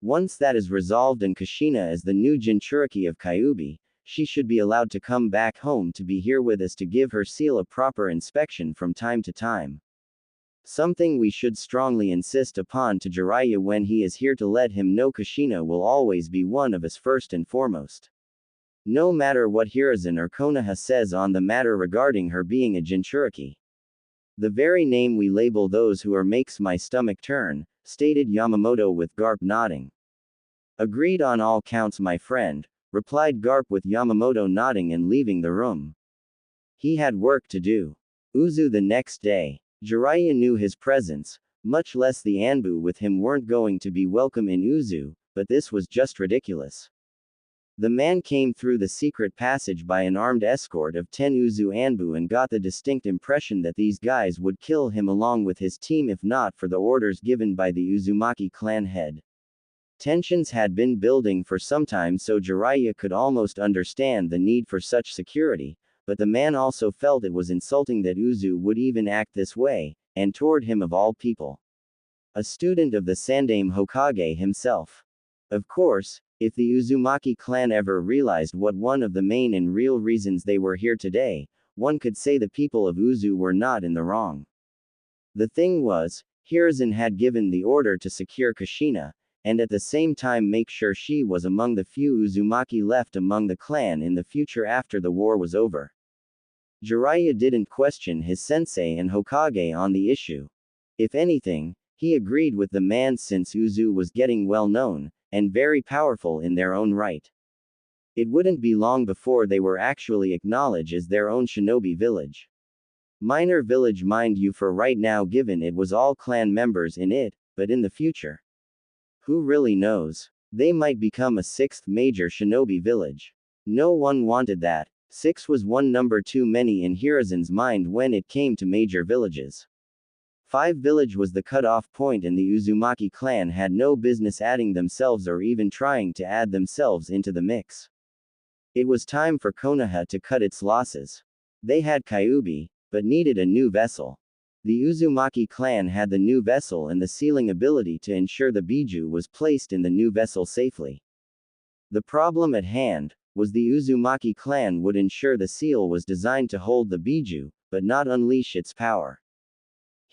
Once that is resolved and Kushina is the new Jinchuriki of Kyuubi, she should be allowed to come back home to be here with us to give her seal a proper inspection from time to time. Something we should strongly insist upon to Jiraiya when he is here to let him know Kushina will always be one of us first and foremost. No matter what Hiruzen or Konoha says on the matter regarding her being a Jinchuriki. The very name we label those who are makes my stomach turn, stated Yamamoto with Garp nodding. Agreed on all counts, my friend, replied Garp with Yamamoto nodding and leaving the room. He had work to do. Uzu the next day. Jiraiya knew his presence, much less the Anbu with him weren't going to be welcome in Uzu, but this was just ridiculous. The man came through the secret passage by an armed escort of 10 Uzu Anbu and got the distinct impression that these guys would kill him along with his team if not for the orders given by the Uzumaki clan head. Tensions had been building for some time, so Jiraiya could almost understand the need for such security, but the man also felt it was insulting that Uzu would even act this way, and toward him of all people. A student of the Sandaime Hokage himself. Of course, if the Uzumaki clan ever realized what one of the main and real reasons they were here today one could say the people of Uzu were not in the wrong. The thing was, Hiruzen had given the order to secure Kushina, and at the same time make sure she was among the few Uzumaki left among the clan in the future after the war was over. Jiraiya didn't question his sensei and Hokage on the issue. If anything, he agreed with the man since Uzu was getting well known, and very powerful in their own right. It wouldn't be long before they were actually acknowledged as their own shinobi village. Minor village mind you for right now given it was all clan members in it, but in the future. Who really knows? They might become a sixth major shinobi village. No one wanted that. 6 was one number too many in Hiruzen's mind when it came to major villages. 5 village was the cut-off point and the Uzumaki clan had no business adding themselves or even trying to add themselves into the mix. It was time for Konoha to cut its losses. They had Kyuubi, but needed a new vessel. The Uzumaki clan had the new vessel and the sealing ability to ensure the Biju was placed in the new vessel safely. The problem at hand was the Uzumaki clan would ensure the seal was designed to hold the Biju, but not unleash its power.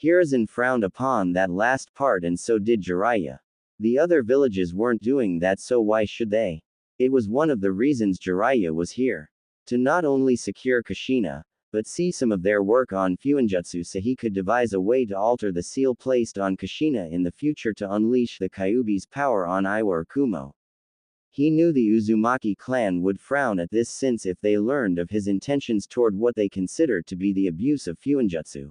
Hiruzen frowned upon that last part and so did Jiraiya. The other villages weren't doing that, so why should they? It was one of the reasons Jiraiya was here. To not only secure Kushina, but see some of their work on Fuinjutsu so he could devise a way to alter the seal placed on Kushina in the future to unleash the Kyuubi's power on Iwa or Kumo. He knew the Uzumaki clan would frown at this since if they learned of his intentions toward what they considered to be the abuse of Fuinjutsu.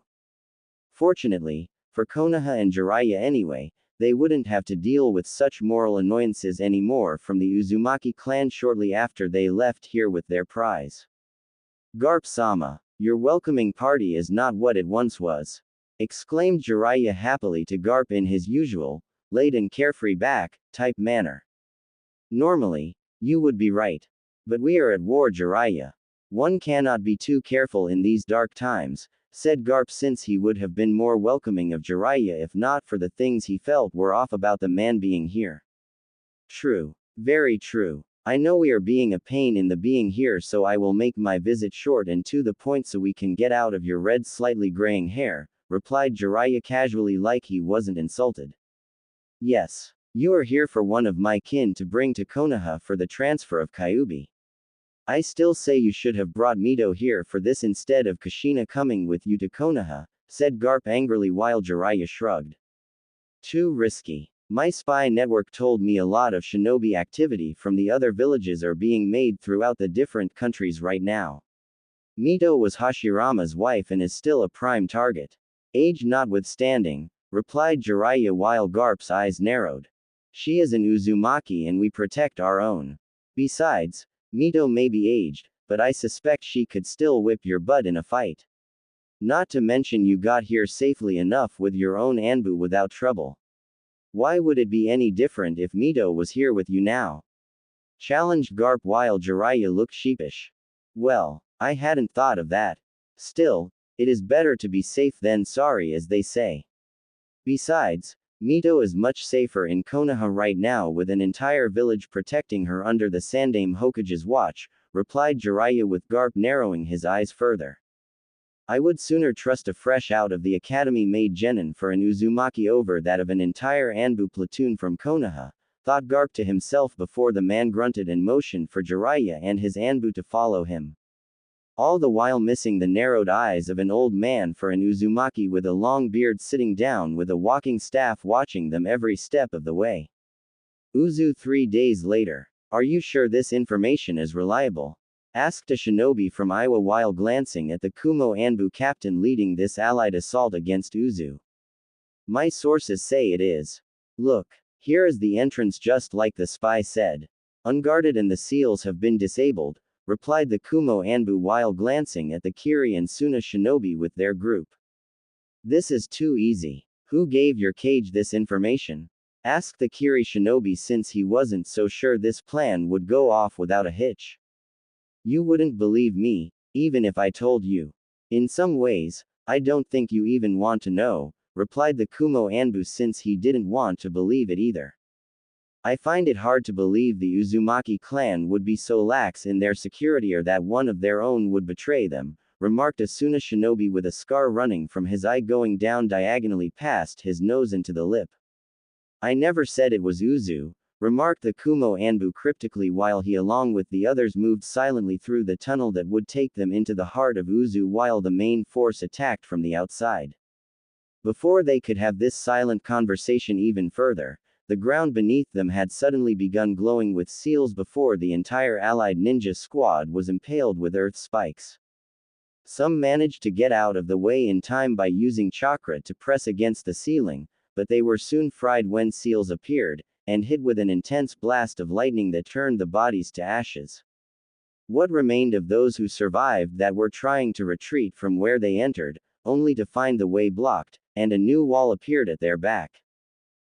Fortunately, for Konoha and Jiraiya anyway, they wouldn't have to deal with such moral annoyances anymore from the Uzumaki clan shortly after they left here with their prize. Garp-sama, your welcoming party is not what it once was, exclaimed Jiraiya happily to Garp in his usual, laid and carefree type manner. Normally, you would be right. But we are at war, Jiraiya. One cannot be too careful in these dark times, said Garp, since he would have been more welcoming of Jiraiya if not for the things he felt were off about the man being here. True. Very true. I know we are being a pain in the being here, so I will make my visit short and to the point so we can get out of your red slightly graying hair, replied Jiraiya casually like he wasn't insulted. Yes. You are here for one of my kin to bring to Konoha for the transfer of Kyuubi. I still say you should have brought Mito here for this instead of Kushina coming with you to Konoha, said Garp angrily while Jiraiya shrugged. Too risky. My spy network told me a lot of shinobi activity from the other villages are being made throughout the different countries right now. Mito was Hashirama's wife and is still a prime target. Age notwithstanding, replied Jiraiya while Garp's eyes narrowed. She is an Uzumaki and we protect our own. Besides, Mito may be aged, but I suspect she could still whip your butt in a fight. Not to mention you got here safely enough with your own Anbu without trouble. Why would it be any different if Mito was here with you now? Challenged Garp while Jiraiya looked sheepish. Well, I hadn't thought of that. Still, it is better to be safe than sorry, as they say. Besides, Mito is much safer in Konoha right now with an entire village protecting her under the Sandaime Hokage's watch, replied Jiraiya with Garp narrowing his eyes further. I would sooner trust a fresh out of the academy made genin for an Uzumaki over that of an entire Anbu platoon from Konoha, thought Garp to himself before the man grunted and motioned for Jiraiya and his Anbu to follow him. All the while missing the narrowed eyes of an old man for an Uzumaki with a long beard sitting down with a walking staff watching them every step of the way. Uzu 3 days later. Are you sure this information is reliable? Asked a shinobi from Iwa while glancing at the Kumo Anbu captain leading this allied assault against Uzu. My sources say it is. Look, here is the entrance just like the spy said. Unguarded and the seals have been disabled, replied the Kumo Anbu while glancing at the Kiri and Suna shinobi with their group. This is too easy. Who gave your cage this information? Asked the Kiri shinobi since he wasn't so sure this plan would go off without a hitch. You wouldn't believe me, even if I told you. In some ways, I don't think you even want to know, replied the Kumo Anbu since he didn't want to believe it either. I find it hard to believe the Uzumaki clan would be so lax in their security or that one of their own would betray them, remarked Asuna shinobi with a scar running from his eye going down diagonally past his nose into the lip. I never said it was Uzu, remarked the Kumo Anbu cryptically while he along with the others moved silently through the tunnel that would take them into the heart of Uzu while the main force attacked from the outside. Before they could have this silent conversation even further, the ground beneath them had suddenly begun glowing with seals before the entire allied ninja squad was impaled with earth spikes. Some managed to get out of the way in time by using chakra to press against the ceiling, but they were soon fried when seals appeared, and hit with an intense blast of lightning that turned the bodies to ashes. What remained of those who survived that were trying to retreat from where they entered, only to find the way blocked, and a new wall appeared at their back.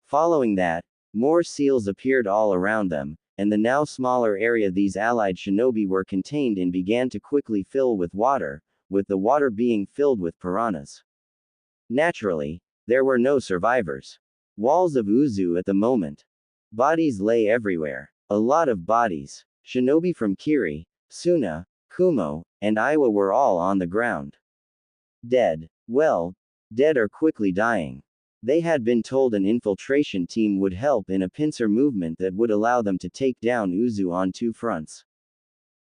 Following that, more seals appeared all around them, and the now smaller area these allied shinobi were contained in began to quickly fill with the water being filled with piranhas. Naturally, there were no survivors. Walls of Uzu at the moment. Bodies lay everywhere. A lot of bodies. Shinobi from Kiri, Suna, Kumo, and Iwa were all on the ground. Dead. Well, dead or quickly dying. They had been told an infiltration team would help in a pincer movement that would allow them to take down Uzu on two fronts.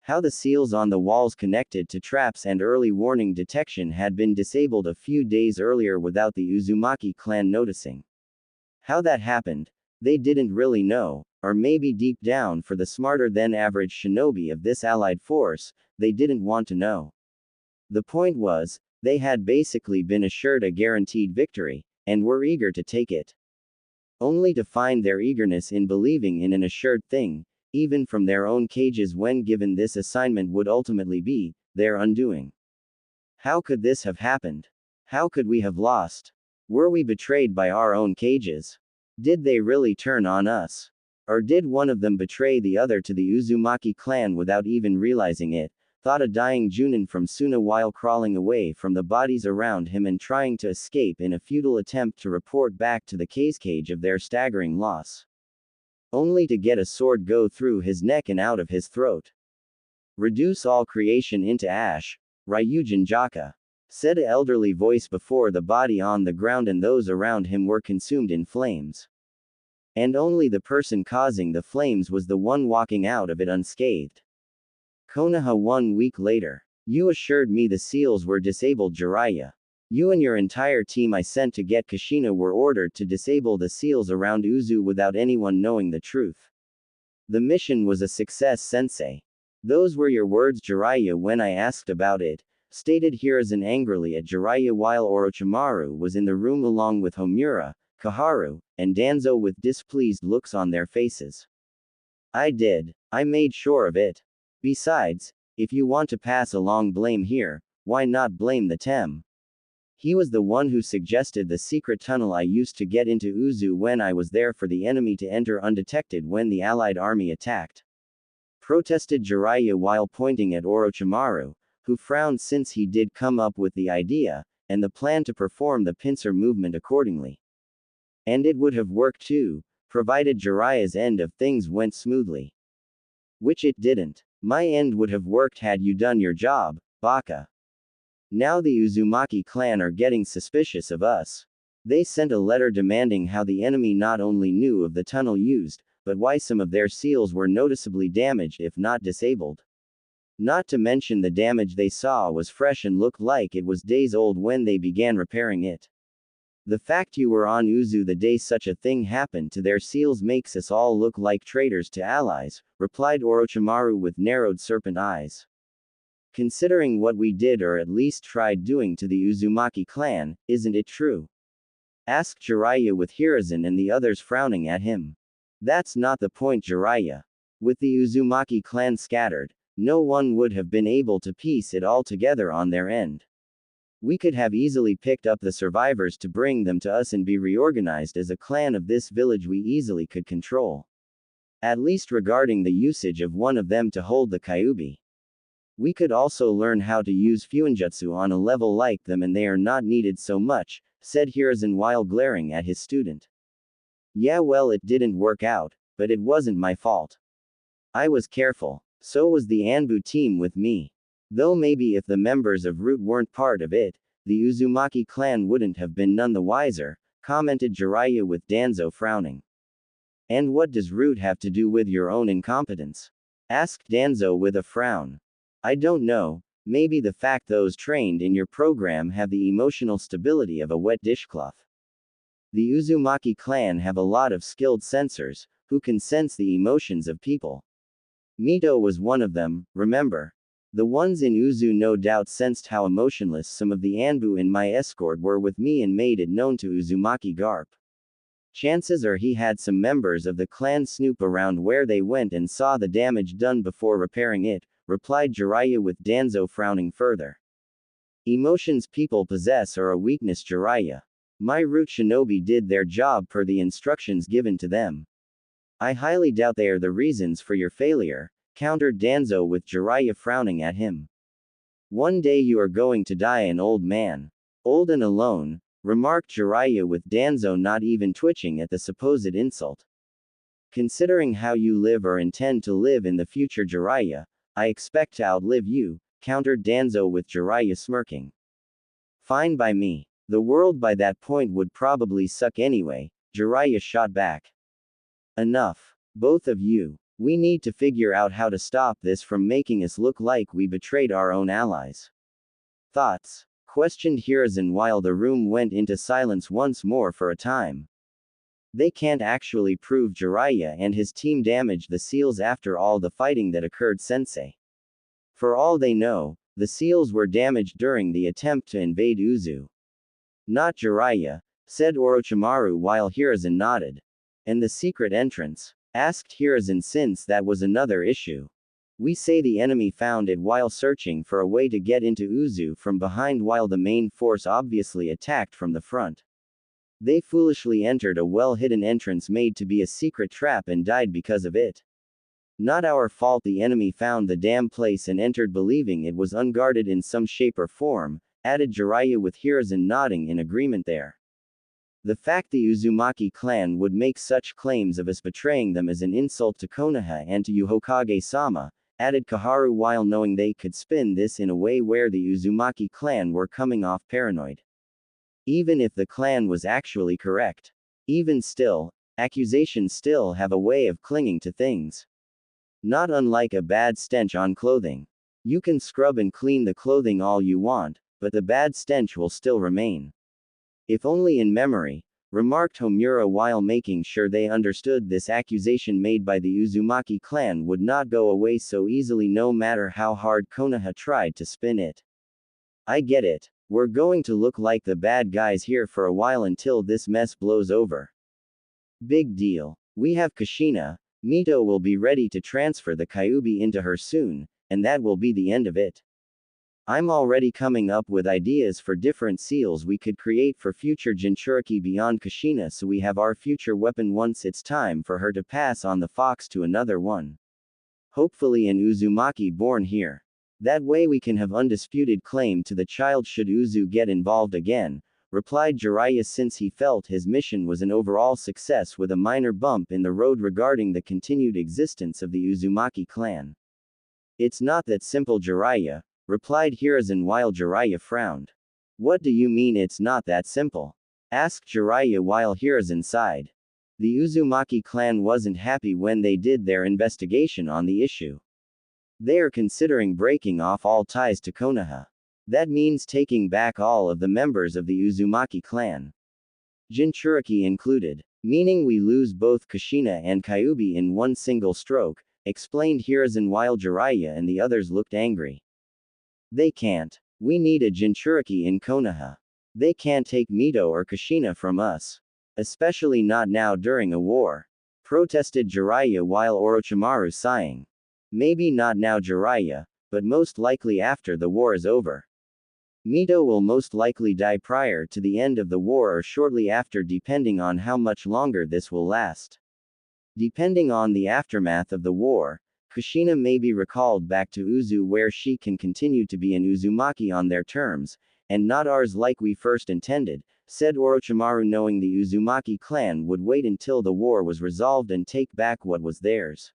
How the seals on the walls connected to traps and early warning detection had been disabled a few days earlier without the Uzumaki clan noticing. How that happened, they didn't really know, or maybe deep down for the smarter than average shinobi of this allied force, they didn't want to know. The point was, they had basically been assured a guaranteed victory, and were eager to take it. Only to find their eagerness in believing in an assured thing, even from their own cages when given this assignment would ultimately be their undoing. How could this have happened? How could we have lost? Were we betrayed by our own cages? Did they really turn on us? Or did one of them betray the other to the Uzumaki clan without even realizing it? Thought a dying Junin from Suna while crawling away from the bodies around him and trying to escape in a futile attempt to report back to the cage of their staggering loss. Only to get a sword go through his neck and out of his throat. Reduce all creation into ash, Ryujin Jaka, said an elderly voice before the body on the ground and those around him were consumed in flames. And only the person causing the flames was the one walking out of it unscathed. Konoha 1 week later. You assured me the seals were disabled, Jiraiya. You and your entire team I sent to get Kushina were ordered to disable the seals around Uzu without anyone knowing the truth. The mission was a success, sensei. Those were your words, Jiraiya, when I asked about it, stated Hiruzen angrily at Jiraiya while Orochimaru was in the room along with Homura, Kaharu, and Danzo with displeased looks on their faces. I did. I made sure of it. Besides, if you want to pass along blame here, why not blame the Tem? He was the one who suggested the secret tunnel I used to get into Uzu when I was there for the enemy to enter undetected when the allied army attacked. Protested Jiraiya while pointing at Orochimaru, who frowned since he did come up with the idea, and the plan to perform the pincer movement accordingly. And it would have worked too, provided Jiraiya's end of things went smoothly. Which it didn't. My end would have worked had you done your job, Baka. Now the Uzumaki clan are getting suspicious of us. They sent a letter demanding how the enemy not only knew of the tunnel used, but why some of their seals were noticeably damaged if not disabled. Not to mention the damage they saw was fresh and looked like it was days old when they began repairing it. The fact you were on Uzu the day such a thing happened to their seals makes us all look like traitors to allies, replied Orochimaru with narrowed serpent eyes. Considering what we did or at least tried doing to the Uzumaki clan, isn't it true? Asked Jiraiya with Hiruzen and the others frowning at him. That's not the point, Jiraiya. With the Uzumaki clan scattered, no one would have been able to piece it all together on their end. We could have easily picked up the survivors to bring them to us and be reorganized as a clan of this village we easily could control. At least regarding the usage of one of them to hold the Kyuubi. We could also learn how to use Fuinjutsu on a level like them and they are not needed so much, said Hiruzen while glaring at his student. Yeah, well, it didn't work out, but it wasn't my fault. I was careful. So was the Anbu team with me. Though maybe if the members of Root weren't part of it, the Uzumaki clan wouldn't have been none the wiser, commented Jiraiya with Danzo frowning. And what does Root have to do with your own incompetence? Asked Danzo with a frown. I don't know, maybe the fact those trained in your program have the emotional stability of a wet dishcloth. The Uzumaki clan have a lot of skilled sensors, who can sense the emotions of people. Mito was one of them, remember? The ones in Uzu no doubt sensed how emotionless some of the Anbu in my escort were with me and made it known to Uzumaki Garp. Chances are he had some members of the clan snoop around where they went and saw the damage done before repairing it, replied Jiraiya with Danzo frowning further. Emotions people possess are a weakness, Jiraiya. My Root shinobi did their job per the instructions given to them. I highly doubt they are the reasons for your failure, countered Danzo with Jiraiya frowning at him. One day you are going to die an old man. Old and alone, remarked Jiraiya with Danzo not even twitching at the supposed insult. Considering how you live or intend to live in the future, Jiraiya, I expect to outlive you, countered Danzo with Jiraiya smirking. Fine by me. The world by that point would probably suck anyway, Jiraiya shot back. Enough. Both of you. We need to figure out how to stop this from making us look like we betrayed our own allies. Thoughts? Questioned Hiruzen while the room went into silence once more for a time. They can't actually prove Jiraiya and his team damaged the seals after all the fighting that occurred, sensei. For all they know, the seals were damaged during the attempt to invade Uzu. Not Jiraiya, said Orochimaru while Hiruzen nodded. And the secret entrance? Asked Hiruzen since that was another issue. We say the enemy found it while searching for a way to get into Uzu from behind while the main force obviously attacked from the front. They foolishly entered a well-hidden entrance made to be a secret trap and died because of it. Not our fault the enemy found the damn place and entered believing it was unguarded in some shape or form, added Jiraiya with Hiruzen nodding in agreement there. The fact the Uzumaki clan would make such claims of us betraying them is an insult to Konoha and to you Hokage-sama, added Kaharu while knowing they could spin this in a way where the Uzumaki clan were coming off paranoid. Even if the clan was actually correct. Even still, accusations still have a way of clinging to things. Not unlike a bad stench on clothing. You can scrub and clean the clothing all you want, but the bad stench will still remain. If only in memory, remarked Homura while making sure they understood this accusation made by the Uzumaki clan would not go away so easily no matter how hard Konoha tried to spin it. I get it. We're going to look like the bad guys here for a while until this mess blows over. Big deal. We have Kushina. Mito will be ready to transfer the Kyuubi into her soon, and that will be the end of it. I'm already coming up with ideas for different seals we could create for future Jinchuriki beyond Kushina so we have our future weapon once it's time for her to pass on the fox to another one. Hopefully an Uzumaki born here. That way we can have undisputed claim to the child should Uzu get involved again, replied Jiraiya since he felt his mission was an overall success with a minor bump in the road regarding the continued existence of the Uzumaki clan. It's not that simple, Jiraiya, replied Hiruzen while Jiraiya frowned. What do you mean it's not that simple? Asked Jiraiya while Hiruzen sighed. The Uzumaki clan wasn't happy when they did their investigation on the issue. They are considering breaking off all ties to Konoha. That means taking back all of the members of the Uzumaki clan. Jinchuriki included. Meaning we lose both Kushina and Kyuubi in one single stroke, explained Hiruzen while Jiraiya and the others looked angry. They can't. We need a Jinchuriki in Konoha. They can't take Mito or Kushina from us. Especially not now during a war. Protested Jiraiya while Orochimaru sighing. Maybe not now, Jiraiya, but most likely after the war is over. Mito will most likely die prior to the end of the war or shortly after depending on how much longer this will last. Depending on the aftermath of the war, Kushina may be recalled back to Uzu where she can continue to be an Uzumaki on their terms, and not ours like we first intended, said Orochimaru knowing the Uzumaki clan would wait until the war was resolved and take back what was theirs.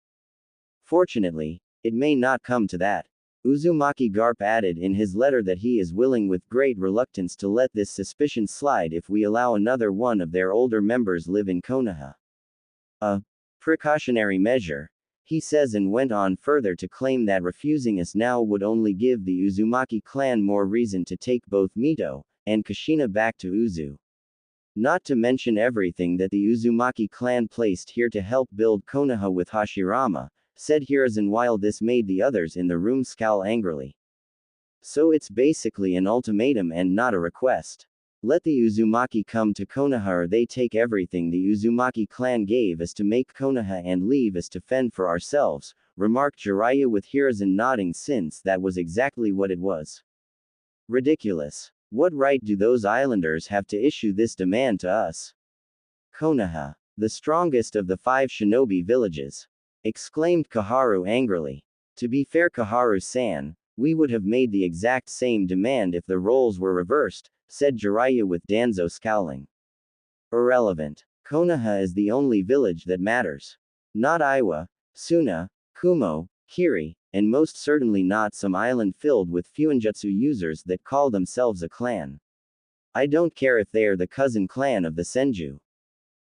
Fortunately, it may not come to that. Uzumaki Garp added in his letter that he is willing with great reluctance to let this suspicion slide if we allow another one of their older members live in Konoha. A precautionary measure, he says, and went on further to claim that refusing us now would only give the Uzumaki clan more reason to take both Mito and Kushina back to Uzu. Not to mention everything that the Uzumaki clan placed here to help build Konoha with Hashirama, said Hiruzen, while this made the others in the room scowl angrily. So it's basically an ultimatum and not a request. Let the Uzumaki come to Konoha or they take everything the Uzumaki clan gave us to make Konoha and leave us to fend for ourselves, remarked Jiraiya with Hiruzen nodding, since that was exactly what it was. Ridiculous. What right do those islanders have to issue this demand to us? Konoha, the strongest of the 5 shinobi villages, exclaimed Kaharu angrily. To be fair, Kaharu-san, we would have made the exact same demand if the roles were reversed, said Jiraiya with Danzo scowling. Irrelevant. Konoha is the only village that matters. Not Iwa, Suna, Kumo, Kiri, and most certainly not some island filled with Fuinjutsu users that call themselves a clan. I don't care if they are the cousin clan of the Senju.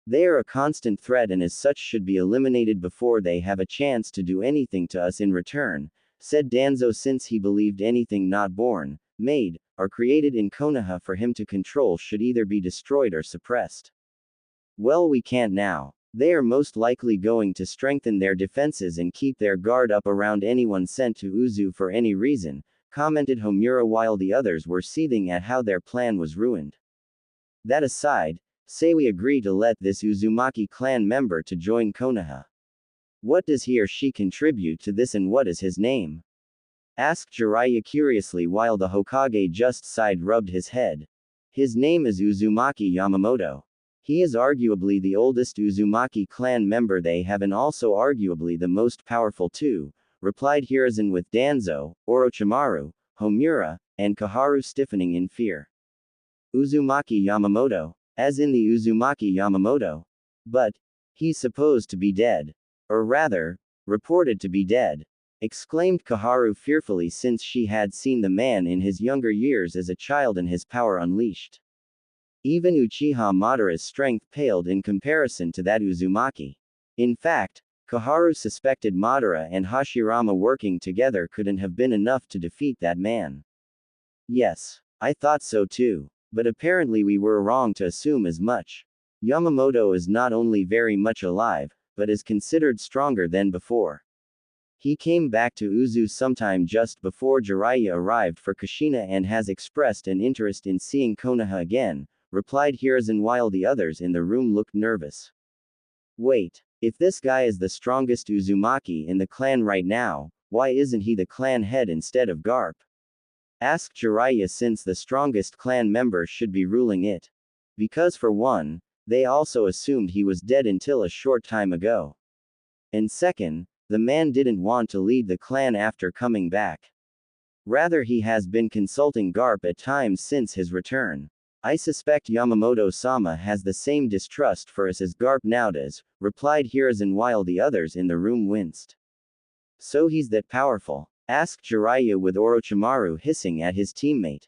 They are a constant threat and as such should be eliminated before they have a chance to do anything to us in return, said Danzo, since he believed anything not born, made, or created in Konoha for him to control should either be destroyed or suppressed. Well, we can't now. They are most likely going to strengthen their defenses and keep their guard up around anyone sent to Uzu for any reason, commented Homura, while the others were seething at how their plan was ruined. That aside, say we agree to let this Uzumaki clan member to join Konoha. What does he or she contribute to this and what is his name? Asked Jiraiya curiously, while the Hokage just sighed, rubbed his head. His name is Uzumaki Yamamoto. He is arguably the oldest Uzumaki clan member they have and also arguably the most powerful too, replied Hiruzen with Danzo, Orochimaru, Homura, and Kaharu stiffening in fear. Uzumaki Yamamoto. As in the Uzumaki Yamamoto. But he's supposed to be dead. Or rather, reported to be dead. Exclaimed Kaharu fearfully, since she had seen the man in his younger years as a child and his power unleashed. Even Uchiha Madara's strength paled in comparison to that Uzumaki. In fact, Kaharu suspected Madara and Hashirama working together couldn't have been enough to defeat that man. Yes, I thought so too. But apparently we were wrong to assume as much. Yamamoto is not only very much alive, but is considered stronger than before. He came back to Uzu sometime just before Jiraiya arrived for Kushina and has expressed an interest in seeing Konoha again, replied Hiruzen, while the others in the room looked nervous. Wait, if this guy is the strongest Uzumaki in the clan right now, why isn't he the clan head instead of Garp? Asked Jiraiya, since the strongest clan member should be ruling it. Because for one, they also assumed he was dead until a short time ago. And second, the man didn't want to lead the clan after coming back. Rather, he has been consulting Garp at times since his return. I suspect Yamamoto-sama has the same distrust for us as Garp now does, replied Hiruzen, while the others in the room winced. So he's that powerful? Asked Jiraiya with Orochimaru hissing at his teammate.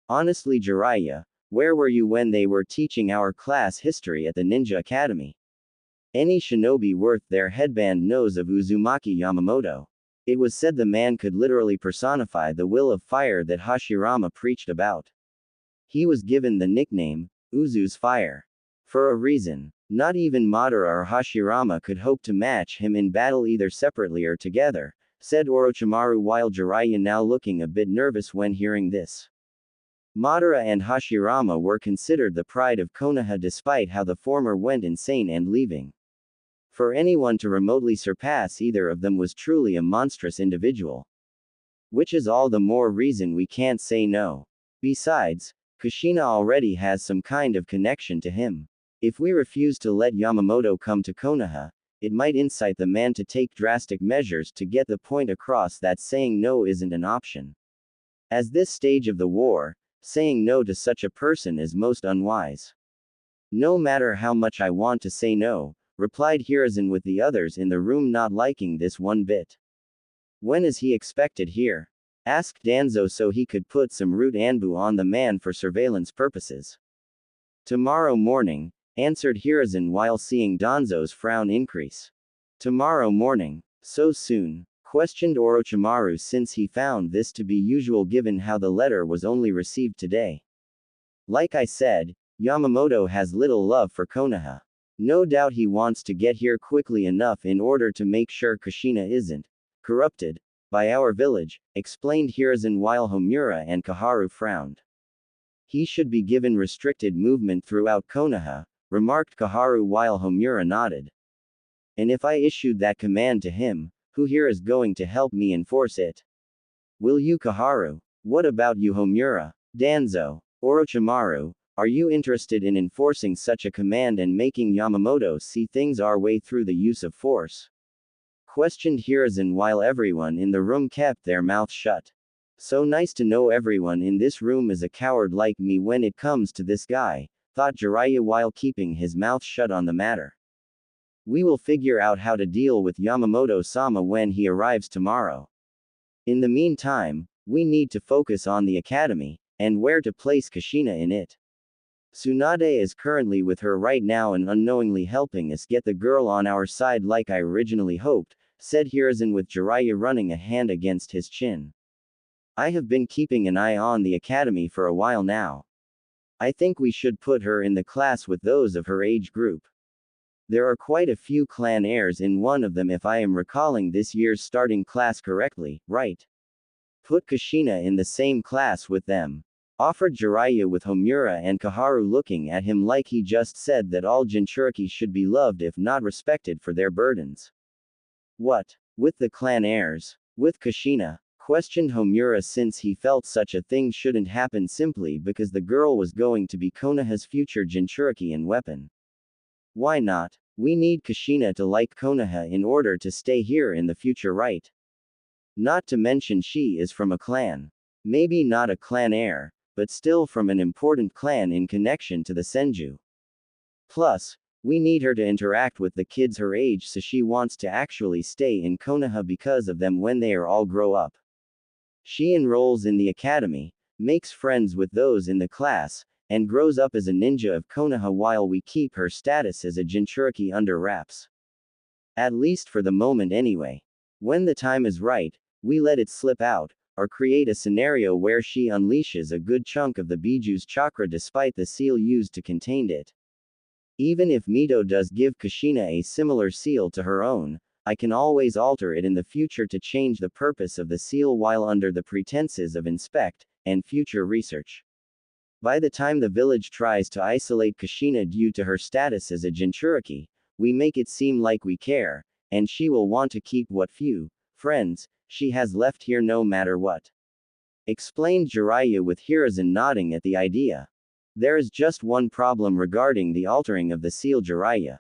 Honestly, Jiraiya, where were you when they were teaching our class history at the Ninja Academy? Any shinobi worth their headband knows of Uzumaki Yamamoto. It was said the man could literally personify the will of fire that Hashirama preached about. He was given the nickname, Uzu's Fire. For a reason. Not even Madara or Hashirama could hope to match him in battle either separately or together, said Orochimaru, while Jiraiya now looking a bit nervous when hearing this. Madara and Hashirama were considered the pride of Konoha despite how the former went insane and leaving. For anyone to remotely surpass either of them was truly a monstrous individual. Which is all the more reason we can't say no. Besides, Kushina already has some kind of connection to him. If we refuse to let Yamamoto come to Konoha, it might incite the man to take drastic measures to get the point across that saying no isn't an option. At this stage of the war, saying no to such a person is most unwise. No matter how much I want to say no, replied Hiruzen, with the others in the room not liking this one bit. When is he expected here? Asked Danzo so he could put some root anbu on the man for surveillance purposes. Tomorrow morning, answered Hiruzen while seeing Danzo's frown increase. Tomorrow morning. So soon? Questioned Orochimaru since he found this to be usual given how the letter was only received today. Like I said, Yamamoto has little love for Konoha. No doubt he wants to get here quickly enough in order to make sure Kushina isn't corrupted by our village, explained Hiruzen while Homura and Kaharu frowned. He should be given restricted movement throughout Konoha, remarked Kaharu while Homura nodded. And if I issued that command to him, who here is going to help me enforce it? Will you, Kaharu? What about you, Homura? Danzo, Orochimaru, are you interested in enforcing such a command and making Yamamoto see things our way through the use of force? Questioned Hiruzen while everyone in the room kept their mouths shut. So nice to know everyone in this room is a coward like me when it comes to this guy, thought Jiraiya while keeping his mouth shut on the matter. We will figure out how to deal with Yamamoto-sama when he arrives tomorrow. In the meantime, we need to focus on the academy, and where to place Kushina in it. Tsunade is currently with her right now and unknowingly helping us get the girl on our side like I originally hoped, said Hiruzen with Jiraiya running a hand against his chin. I have been keeping an eye on the academy for a while now. I think we should put her in the class with those of her age group. There are quite a few clan heirs in one of them if I am recalling this year's starting class correctly, right? Put Kushina in the same class with them. Offered Jiraiya with Homura and Kaharu looking at him like he just said that all Jinchuriki should be loved if not respected for their burdens. What? With the clan heirs? With Kushina? Questioned Homura since he felt such a thing shouldn't happen simply because the girl was going to be Konoha's future Jinchuriki and weapon. Why not? We need Kushina to like Konoha in order to stay here in the future, right? Not to mention she is from a clan. Maybe not a clan heir, but still from an important clan in connection to the Senju. Plus, we need her to interact with the kids her age so she wants to actually stay in Konoha because of them when they are all grow up. She enrolls in the academy, makes friends with those in the class, and grows up as a ninja of Konoha while we keep her status as a Jinchuriki under wraps. At least for the moment anyway. When the time is right, we let it slip out, or create a scenario where she unleashes a good chunk of the Biju's chakra despite the seal used to contain it. Even if Mito does give Kushina a similar seal to her own, I can always alter it in the future to change the purpose of the seal while under the pretenses of inspect, and future research. By the time the village tries to isolate Kushina due to her status as a Jinchuriki, we make it seem like we care, and she will want to keep what few friends she has left here no matter what. Explained Jiraiya with Hiruzen nodding at the idea. There is just one problem regarding the altering of the seal, Jiraiya.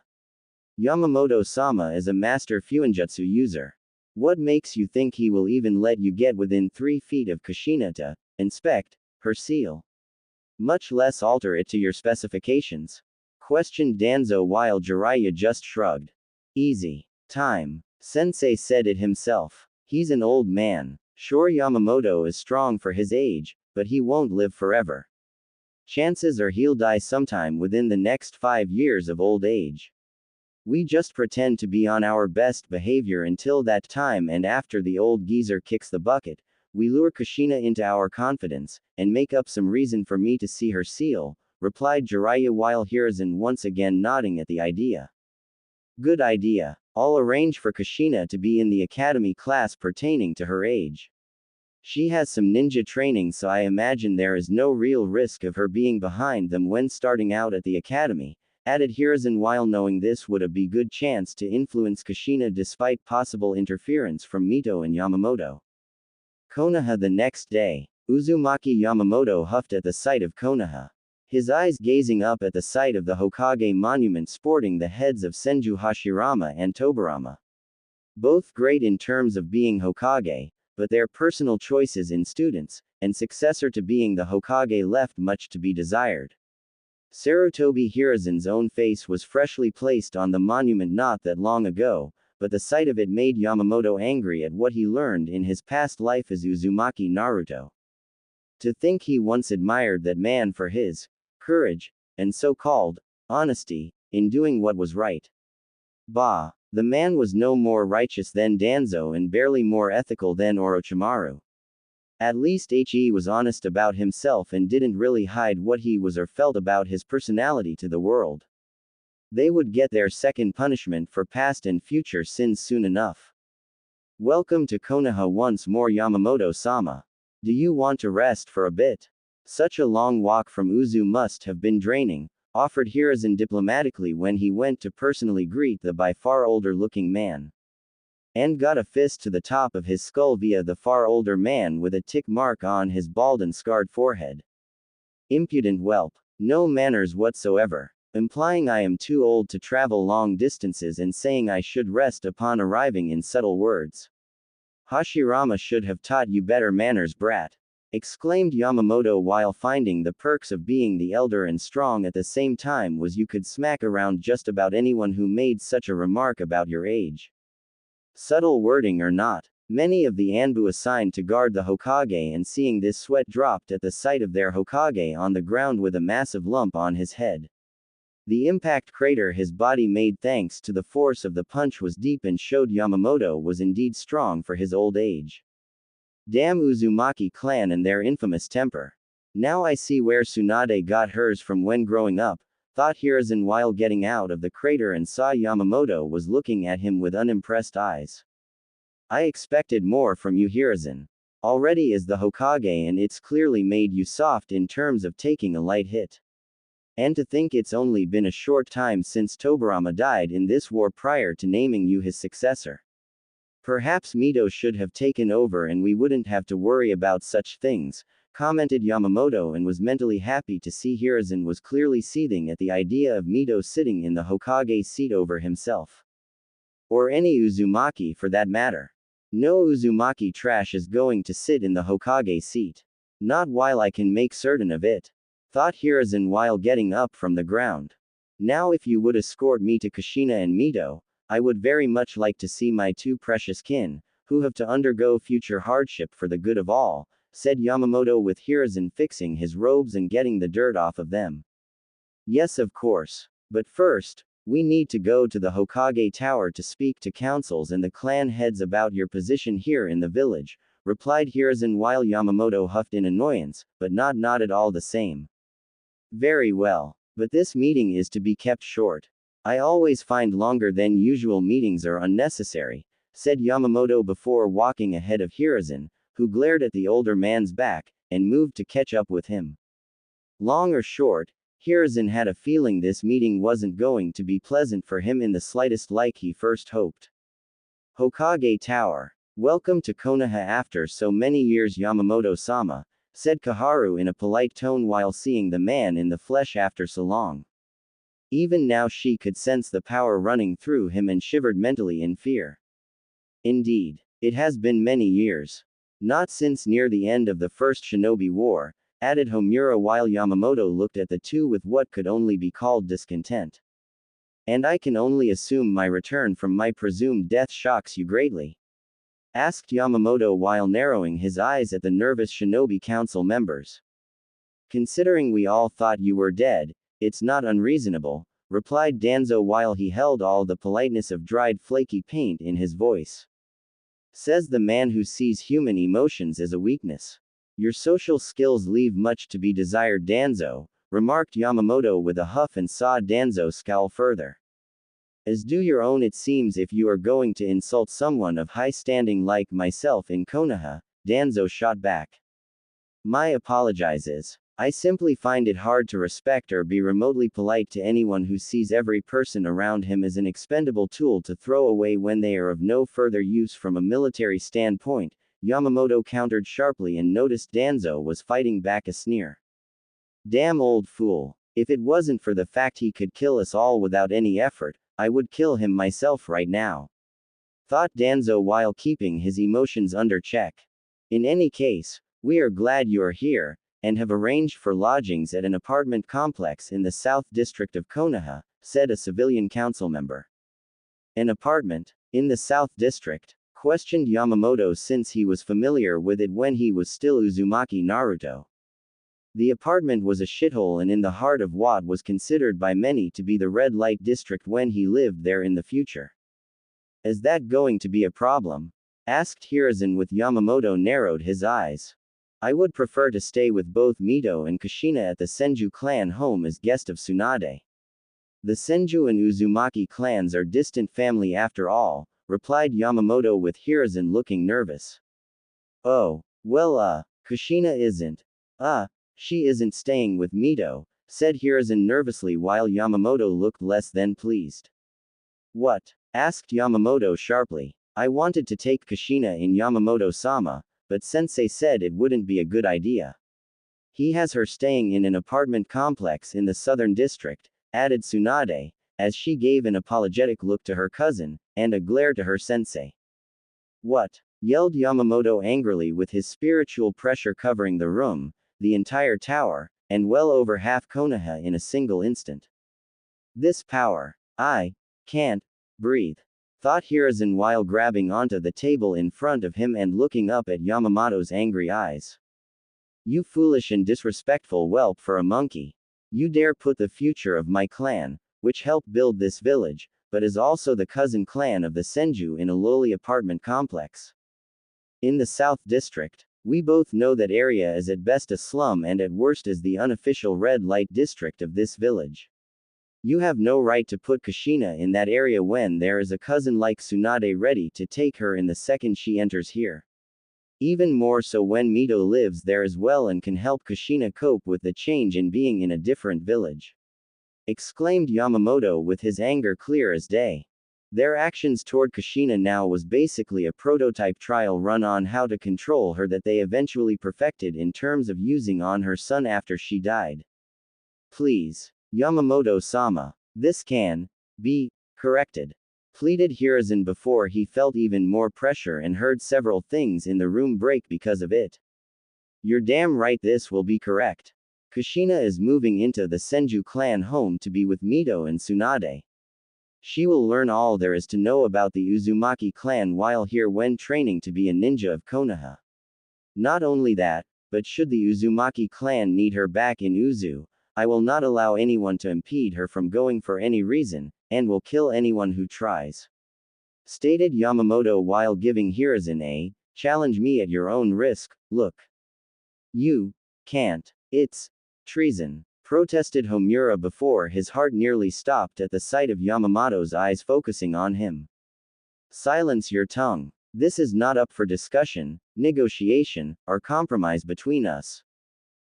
Yamamoto-sama is a master Fuinjutsu user. What makes you think he will even let you get within 3 feet of Kushina to inspect her seal? Much less alter it to your specifications? Questioned Danzo while Jiraiya just shrugged. Easy. Time. Sensei said it himself. He's an old man. Sure, Yamamoto is strong for his age, but he won't live forever. Chances are he'll die sometime within the next 5 years of old age. We just pretend to be on our best behavior until that time, and after the old geezer kicks the bucket, we lure Kushina into our confidence, and make up some reason for me to see her seal, replied Jiraiya while Hiruzen once again nodding at the idea. Good idea. I'll arrange for Kushina to be in the academy class pertaining to her age. She has some ninja training, so I imagine there is no real risk of her being behind them when starting out at the academy, added Hiruzen while knowing this would be a good chance to influence Kushina despite possible interference from Mito and Yamamoto. Konoha the next day. Uzumaki Yamamoto huffed at the sight of Konoha. His eyes gazing up at the site of the Hokage monument sporting the heads of Senju Hashirama and Tobirama. Both great in terms of being Hokage, but their personal choices in students, and successor to being the Hokage left much to be desired. Sarutobi Hiruzen's own face was freshly placed on the monument not that long ago, but the sight of it made Yamamoto angry at what he learned in his past life as Uzumaki Naruto. To think he once admired that man for his courage and so-called honesty in doing what was right. Bah, the man was no more righteous than Danzo and barely more ethical than Orochimaru. At least he was honest about himself and didn't really hide what he was or felt about his personality to the world. They would get their second punishment for past and future sins soon enough. Welcome to Konoha once more, Yamamoto-sama. Do you want to rest for a bit? Such a long walk from Uzu must have been draining, offered Hiruzen diplomatically when he went to personally greet the by far older-looking man. And got a fist to the top of his skull via the far older man with a tick mark on his bald and scarred forehead. Impudent whelp. No manners whatsoever. Implying I am too old to travel long distances and saying I should rest upon arriving in subtle words. Hashirama should have taught you better manners, brat. Exclaimed Yamamoto while finding the perks of being the elder and strong at the same time was you could smack around just about anyone who made such a remark about your age. Subtle wording or not, many of the Anbu assigned to guard the Hokage and seeing this sweat dropped at the sight of their Hokage on the ground with a massive lump on his head. The impact crater his body made thanks to the force of the punch was deep and showed Yamamoto was indeed strong for his old age. Damn Uzumaki clan and their infamous temper. Now I see where Tsunade got hers from when growing up, thought Hiruzen while getting out of the crater and saw Yamamoto was looking at him with unimpressed eyes. I expected more from you, Hiruzen. Already is the Hokage and it's clearly made you soft in terms of taking a light hit. And to think it's only been a short time since Tobirama died in this war prior to naming you his successor. Perhaps Mito should have taken over and we wouldn't have to worry about such things, commented Yamamoto and was mentally happy to see Hiruzen was clearly seething at the idea of Mito sitting in the Hokage seat over himself. Or any Uzumaki for that matter. No Uzumaki trash is going to sit in the Hokage seat. Not while I can make certain of it. Thought Hiruzen while getting up from the ground. Now if you would escort me to Kushina and Mito, I would very much like to see my two precious kin, who have to undergo future hardship for the good of all, said Yamamoto with Hiruzen fixing his robes and getting the dirt off of them. Yes, of course. But first, we need to go to the Hokage Tower to speak to councils and the clan heads about your position here in the village, replied Hiruzen while Yamamoto huffed in annoyance, but not at all the same. Very well. But this meeting is to be kept short. I always find longer than usual meetings are unnecessary, said Yamamoto before walking ahead of Hiruzen, who glared at the older man's back, and moved to catch up with him. Long or short, Hiruzen had a feeling this meeting wasn't going to be pleasant for him in the slightest like he first hoped. Hokage Tower. Welcome to Konoha after so many years, Yamamoto-sama, said Kaharu in a polite tone while seeing the man in the flesh after so long. Even now she could sense the power running through him and shivered mentally in fear. Indeed, it has been many years. Not since near the end of the First Shinobi War, added Homura while Yamamoto looked at the two with what could only be called discontent. And I can only assume my return from my presumed death shocks you greatly? Asked Yamamoto while narrowing his eyes at the nervous Shinobi Council members. Considering we all thought you were dead, it's not unreasonable, replied Danzo while he held all the politeness of dried flaky paint in his voice. Says the man who sees human emotions as a weakness. Your social skills leave much to be desired, Danzo, remarked Yamamoto with a huff and saw Danzo scowl further. As do your own, it seems, if you are going to insult someone of high standing like myself in Konoha, Danzo shot back. My apologizes. I simply find it hard to respect or be remotely polite to anyone who sees every person around him as an expendable tool to throw away when they are of no further use from a military standpoint, Yamamoto countered sharply and noticed Danzo was fighting back a sneer. Damn old fool. If it wasn't for the fact he could kill us all without any effort, I would kill him myself right now. Thought Danzo while keeping his emotions under check. In any case, we are glad you are here, and have arranged for lodgings at an apartment complex in the South District of Konoha, said a civilian council member. An apartment? In the South District, questioned Yamamoto since he was familiar with it when he was still Uzumaki Naruto. The apartment was a shithole and in the heart of what was considered by many to be the red light district when he lived there in the future. Is that going to be a problem? Asked Hiruzen with Yamamoto narrowed his eyes. I would prefer to stay with both Mito and Kushina at the Senju clan home as guest of Tsunade. The Senju and Uzumaki clans are distant family after all, replied Yamamoto with Hiruzen looking nervous. Oh, well Kushina isn't. She isn't staying with Mito, said Hiruzen nervously while Yamamoto looked less than pleased. What? Asked Yamamoto sharply. I wanted to take Kushina in Yamamoto-sama, but sensei said it wouldn't be a good idea. He has her staying in an apartment complex in the southern district, added Tsunade, as she gave an apologetic look to her cousin, and a glare to her sensei. What? Yelled Yamamoto angrily with his spiritual pressure covering the room, the entire tower, and well over half Konoha in a single instant. This power. I can't breathe, thought Hiruzen while grabbing onto the table in front of him and looking up at Yamamoto's angry eyes. You foolish and disrespectful whelp for a monkey. You dare put the future of my clan, which helped build this village, but is also the cousin clan of the Senju in a lowly apartment complex. In the South District, we both know that area is at best a slum and at worst is the unofficial red light district of this village. You have no right to put Kushina in that area when there is a cousin like Tsunade ready to take her in the second she enters here. Even more so when Mito lives there as well and can help Kushina cope with the change in being in a different village. Exclaimed Yamamoto with his anger clear as day. Their actions toward Kushina now was basically a prototype trial run on how to control her that they eventually perfected in terms of using on her son after she died. Please, Yamamoto-sama, this can be corrected, pleaded Hiruzen before he felt even more pressure and heard several things in the room break because of it. You're damn right this will be correct. Kushina is moving into the Senju clan home to be with Mito and Tsunade. She will learn all there is to know about the Uzumaki clan while here when training to be a ninja of Konoha. Not only that, but should the Uzumaki clan need her back in Uzu, I will not allow anyone to impede her from going for any reason, and will kill anyone who tries. Stated Yamamoto while giving Hiruzen a challenge me at your own risk look. You can't. It's treason. Protested Homura before his heart nearly stopped at the sight of Yamamoto's eyes focusing on him. Silence your tongue. This is not up for discussion, negotiation, or compromise between us.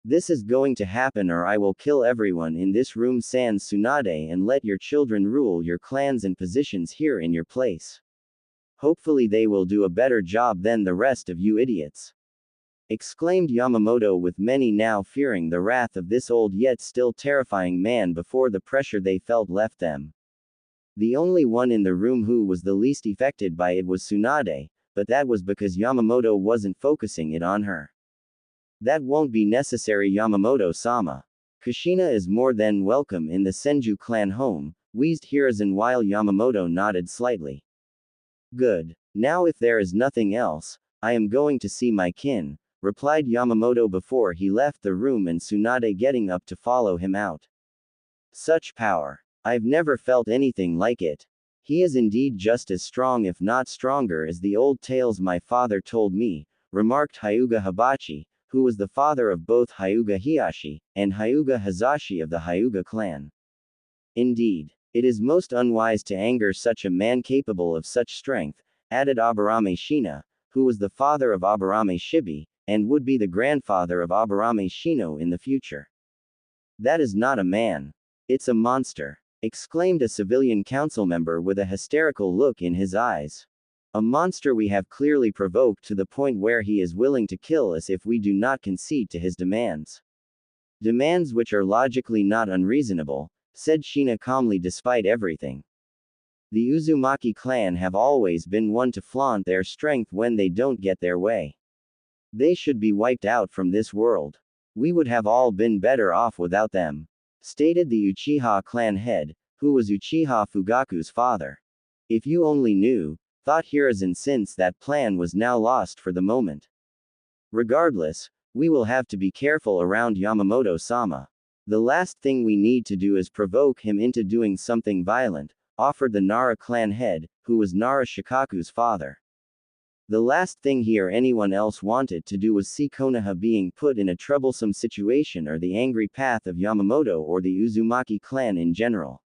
This is going to happen or I will kill everyone in this room sans Tsunade and let your children rule your clans and positions here in your place. Hopefully they will do a better job than the rest of you idiots. Exclaimed Yamamoto with many now fearing the wrath of this old yet still terrifying man before the pressure they felt left them. The only one in the room who was the least affected by it was Tsunade, but that was because Yamamoto wasn't focusing it on her. That won't be necessary Yamamoto-sama. Kushina is more than welcome in the Senju clan home, wheezed Hiruzen while Yamamoto nodded slightly. Good. Now if there is nothing else, I am going to see my kin, replied Yamamoto before he left the room and Tsunade getting up to follow him out. Such power. I've never felt anything like it. He is indeed just as strong if not stronger as the old tales my father told me, remarked Hyuga Hibachi, who was the father of both Hyuga Hiyashi and Hyuga Hazashi of the Hyuga clan. Indeed, it is most unwise to anger such a man capable of such strength, added Aburame Shina, who was the father of Aburame Shibi, and would be the grandfather of Aburame Shino in the future. That is not a man. It's a monster, exclaimed a civilian council member with a hysterical look in his eyes. A monster we have clearly provoked to the point where he is willing to kill us if we do not concede to his demands. Demands which are logically not unreasonable, said Shina calmly despite everything. The Uzumaki clan have always been one to flaunt their strength when they don't get their way. They should be wiped out from this world. We would have all been better off without them, stated the Uchiha clan head, who was Uchiha Fugaku's father. If you only knew, thought Hiruzen, since that plan was now lost for the moment. Regardless, we will have to be careful around Yamamoto-sama. The last thing we need to do is provoke him into doing something violent, offered the Nara clan head, who was Nara Shikaku's father. The last thing he or anyone else wanted to do was see Konoha being put in a troublesome situation or the angry path of Yamamoto or the Uzumaki clan in general.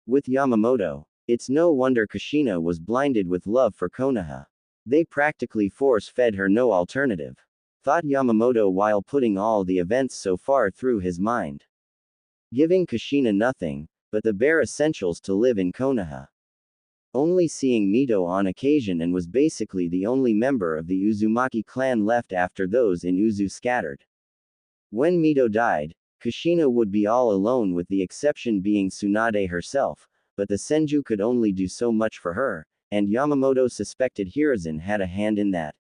With Yamamoto, it's no wonder Kushina was blinded with love for Konoha. They practically force-fed her no alternative, thought Yamamoto while putting all the events so far through his mind. Giving Kushina nothing but the bare essentials to live in Konoha. Only seeing Mito on occasion, and was basically the only member of the Uzumaki clan left after those in Uzu scattered. When Mito died, Kushina would be all alone, with the exception being Tsunade herself, but the Senju could only do so much for her, and Yamamoto suspected Hiruzen had a hand in that.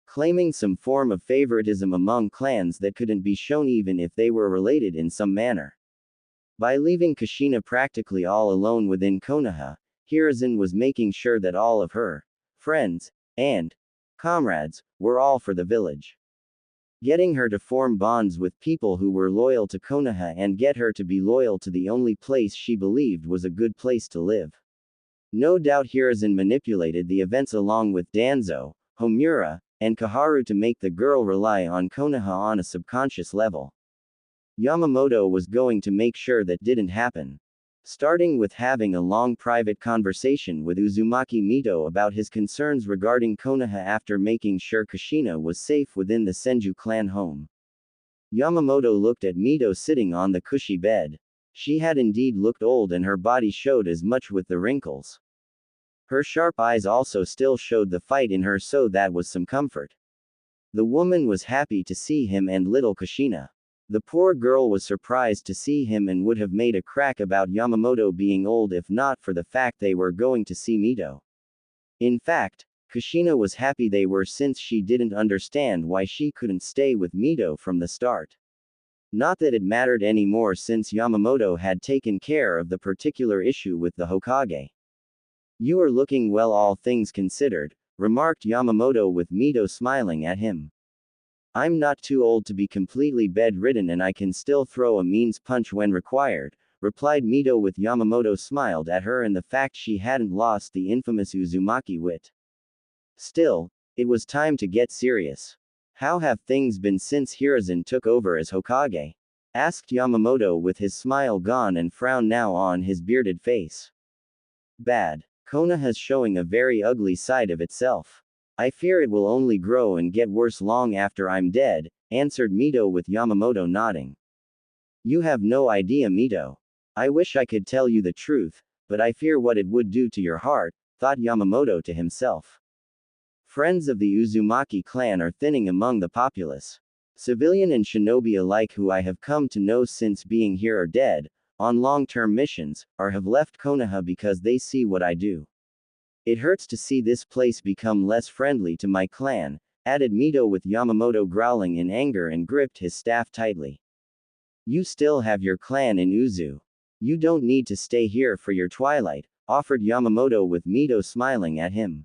Claiming some form of favoritism among clans that couldn't be shown even if they were related in some manner. By leaving Kushina practically all alone within Konoha, Hiruzen was making sure that all of her friends and comrades were all for the village. Getting her to form bonds with people who were loyal to Konoha and get her to be loyal to the only place she believed was a good place to live. No doubt Hiruzen manipulated the events along with Danzo, Homura, and Kaharu to make the girl rely on Konoha on a subconscious level. Yamamoto was going to make sure that didn't happen. Starting with having a long private conversation with Uzumaki Mito about his concerns regarding Konoha after making sure Kushina was safe within the Senju clan home. Yamamoto looked at Mito sitting on the cushy bed. She had indeed looked old and her body showed as much with the wrinkles. Her sharp eyes also still showed the fight in her, so that was some comfort. The woman was happy to see him and little Kushina. The poor girl was surprised to see him and would have made a crack about Yamamoto being old if not for the fact they were going to see Mito. In fact, Kushina was happy they were, since she didn't understand why she couldn't stay with Mito from the start. Not that it mattered anymore, since Yamamoto had taken care of the particular issue with the Hokage. "You are looking well, all things considered," remarked Yamamoto with Mito smiling at him. "I'm not too old to be completely bedridden and I can still throw a means punch when required," replied Mito with Yamamoto smiled at her and the fact she hadn't lost the infamous Uzumaki wit. Still, it was time to get serious. "How have things been since Hiruzen took over as Hokage?" asked Yamamoto with his smile gone and frown now on his bearded face. "Bad. Konoha's showing a very ugly side of itself. I fear it will only grow and get worse long after I'm dead," answered Mito with Yamamoto nodding. "You have no idea, Mito. I wish I could tell you the truth, but I fear what it would do to your heart," thought Yamamoto to himself. Friends of the Uzumaki clan are thinning among the populace. Civilian and shinobi alike who I have come to know since being here are dead, on long-term missions, or have left Konoha because they see what I do. It hurts to see this place become less friendly to my clan, added Mito with Yamamoto growling in anger and gripped his staff tightly. "You still have your clan in Uzu. You don't need to stay here for your twilight," offered Yamamoto with Mito smiling at him.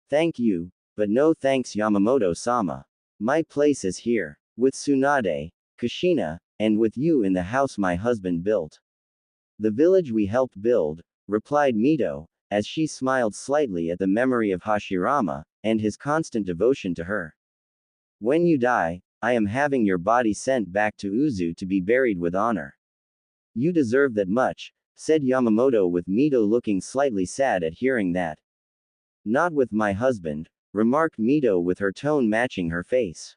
"Thank you, but no thanks, Yamamoto-sama. My place is here, with Tsunade, Kushina, and with you in the house my husband built. The village we helped build," replied Mito, as she smiled slightly at the memory of Hashirama, and his constant devotion to her. "When you die, I am having your body sent back to Uzu to be buried with honor." "You deserve that much," said Yamamoto with Mito looking slightly sad at hearing that. "Not with my husband," remarked Mito with her tone matching her face.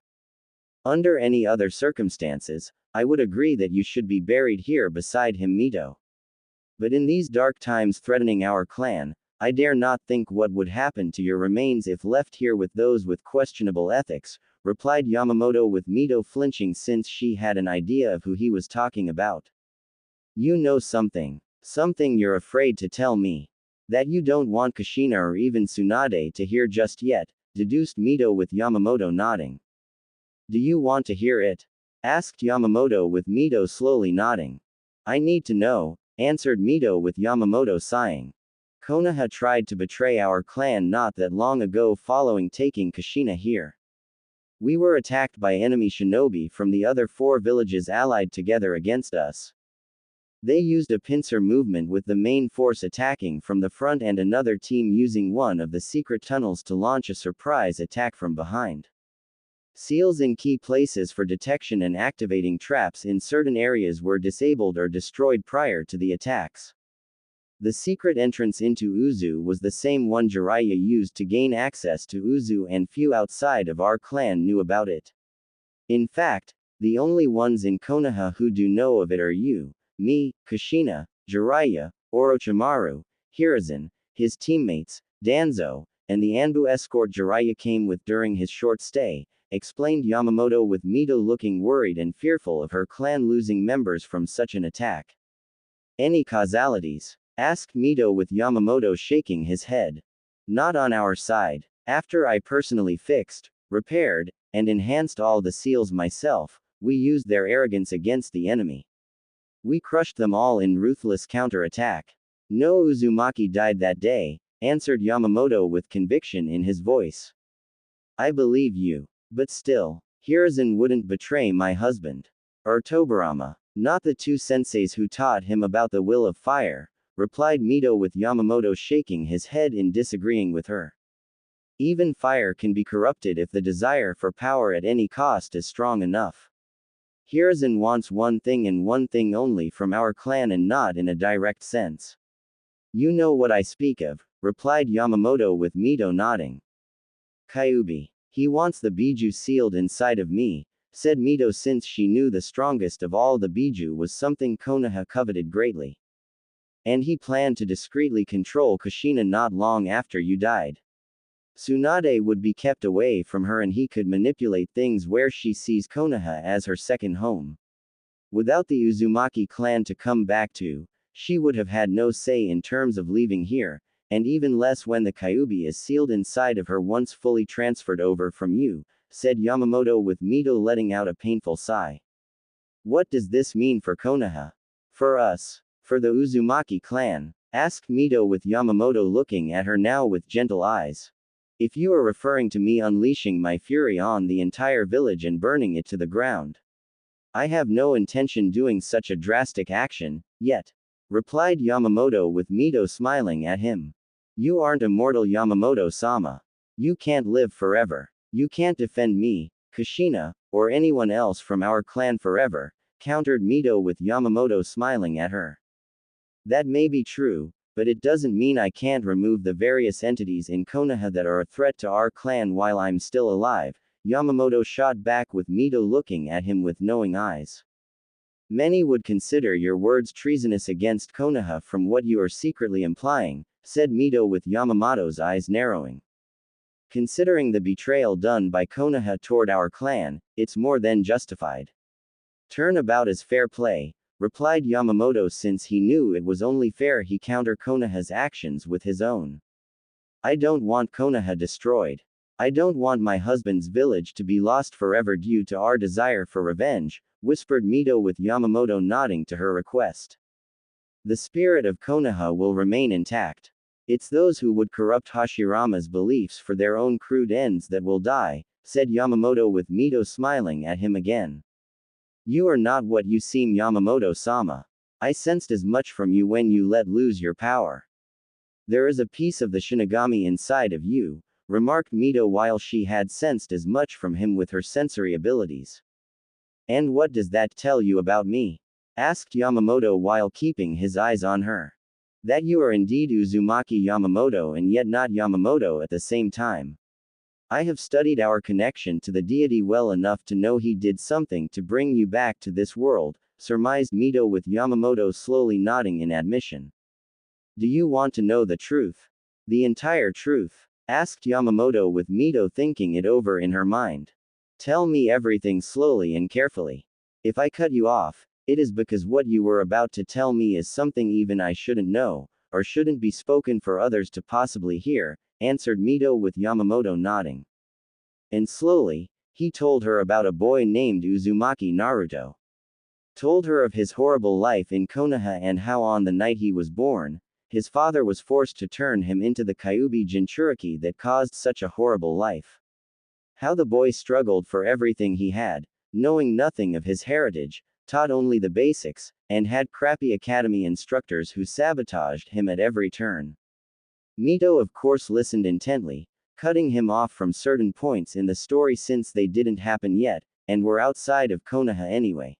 "Under any other circumstances, I would agree that you should be buried here beside him, Mito. But in these dark times threatening our clan, I dare not think what would happen to your remains if left here with those with questionable ethics," replied Yamamoto with Mito flinching since she had an idea of who he was talking about. "You know something. Something you're afraid to tell me. That you don't want Kushina or even Tsunade to hear just yet," deduced Mito with Yamamoto nodding. "Do you want to hear it?" asked Yamamoto with Mito slowly nodding. "I need to know," answered Mito with Yamamoto sighing. Konoha tried to betray our clan not that long ago following taking Kushina here. We were attacked by enemy shinobi from the other 4 villages allied together against us. They used a pincer movement with the main force attacking from the front and another team using one of the secret tunnels to launch a surprise attack from behind. Seals in key places for detection and activating traps in certain areas were disabled or destroyed prior to the attacks. The secret entrance into Uzu was the same one Jiraiya used to gain access to Uzu, and few outside of our clan knew about it. In fact, the only ones in Konoha who do know of it are you, me, Kushina, Jiraiya, Orochimaru, Hiruzen, his teammates, Danzo, and the Anbu escort Jiraiya came with during his short stay, explained Yamamoto, with Mito looking worried and fearful of her clan losing members from such an attack. Any causalities? Asked Mito, with Yamamoto shaking his head. Not on our side. After I personally fixed, repaired, and enhanced all the seals myself, we used their arrogance against the enemy. We crushed them all in ruthless counterattack. No Uzumaki died that day, answered Yamamoto with conviction in his voice. I believe you. But still, Hiruzen wouldn't betray my husband. Or Tobarama. Not the 2 senseis who taught him about the will of fire, replied Mito, with Yamamoto shaking his head in disagreeing with her. Even fire can be corrupted if the desire for power at any cost is strong enough. Hiruzen wants one thing and one thing only from our clan, and not in a direct sense. You know what I speak of, replied Yamamoto, with Mito nodding. Kyuubi. He wants the Biju sealed inside of me, said Mito, since she knew the strongest of all the Biju was something Konoha coveted greatly. And he planned to discreetly control Kushina not long after you died. Tsunade would be kept away from her and he could manipulate things where she sees Konoha as her second home. Without the Uzumaki clan to come back to, she would have had no say in terms of leaving here, and even less when the Kyuubi is sealed inside of her once fully transferred over from you, said Yamamoto, with Mito letting out a painful sigh. What does this mean for Konoha? For us? For the Uzumaki clan? Asked Mito, with Yamamoto looking at her now with gentle eyes. If you are referring to me unleashing my fury on the entire village and burning it to the ground, I have no intention doing such a drastic action, yet, replied Yamamoto, with Mito smiling at him. You aren't immortal, Yamamoto-sama. You can't live forever. You can't defend me, Kushina, or anyone else from our clan forever, countered Mito, with Yamamoto smiling at her. That may be true, but it doesn't mean I can't remove the various entities in Konoha that are a threat to our clan while I'm still alive, Yamamoto shot back, with Mito looking at him with knowing eyes. Many would consider your words treasonous against Konoha from what you are secretly implying, said Mito, with Yamamoto's eyes narrowing. Considering the betrayal done by Konoha toward our clan, it's more than justified. Turnabout is fair play, replied Yamamoto, since he knew it was only fair he counter Konoha's actions with his own. I don't want Konoha destroyed. I don't want my husband's village to be lost forever due to our desire for revenge, whispered Mito, with Yamamoto nodding to her request. The spirit of Konoha will remain intact. It's those who would corrupt Hashirama's beliefs for their own crude ends that will die, said Yamamoto, with Mito smiling at him again. You are not what you seem, Yamamoto-sama. I sensed as much from you when you let loose your power. There is a piece of the Shinigami inside of you, remarked Mito, while she had sensed as much from him with her sensory abilities. And what does that tell you about me? Asked Yamamoto while keeping his eyes on her. That you are indeed Uzumaki Yamamoto and yet not Yamamoto at the same time. I have studied our connection to the deity well enough to know he did something to bring you back to this world, surmised Mito, with Yamamoto slowly nodding in admission. Do you want to know the truth? The entire truth? Asked Yamamoto, with Mito thinking it over in her mind. Tell me everything slowly and carefully. If I cut you off, it is because what you were about to tell me is something even I shouldn't know, or shouldn't be spoken for others to possibly hear, answered Mito, with Yamamoto nodding. And slowly, he told her about a boy named Uzumaki Naruto. Told her of his horrible life in Konoha and how on the night he was born, his father was forced to turn him into the Kyuubi Jinchuriki that caused such a horrible life. How the boy struggled for everything he had, knowing nothing of his heritage, taught only the basics, and had crappy academy instructors who sabotaged him at every turn. Mito of course listened intently, cutting him off from certain points in the story since they didn't happen yet, and were outside of Konoha anyway.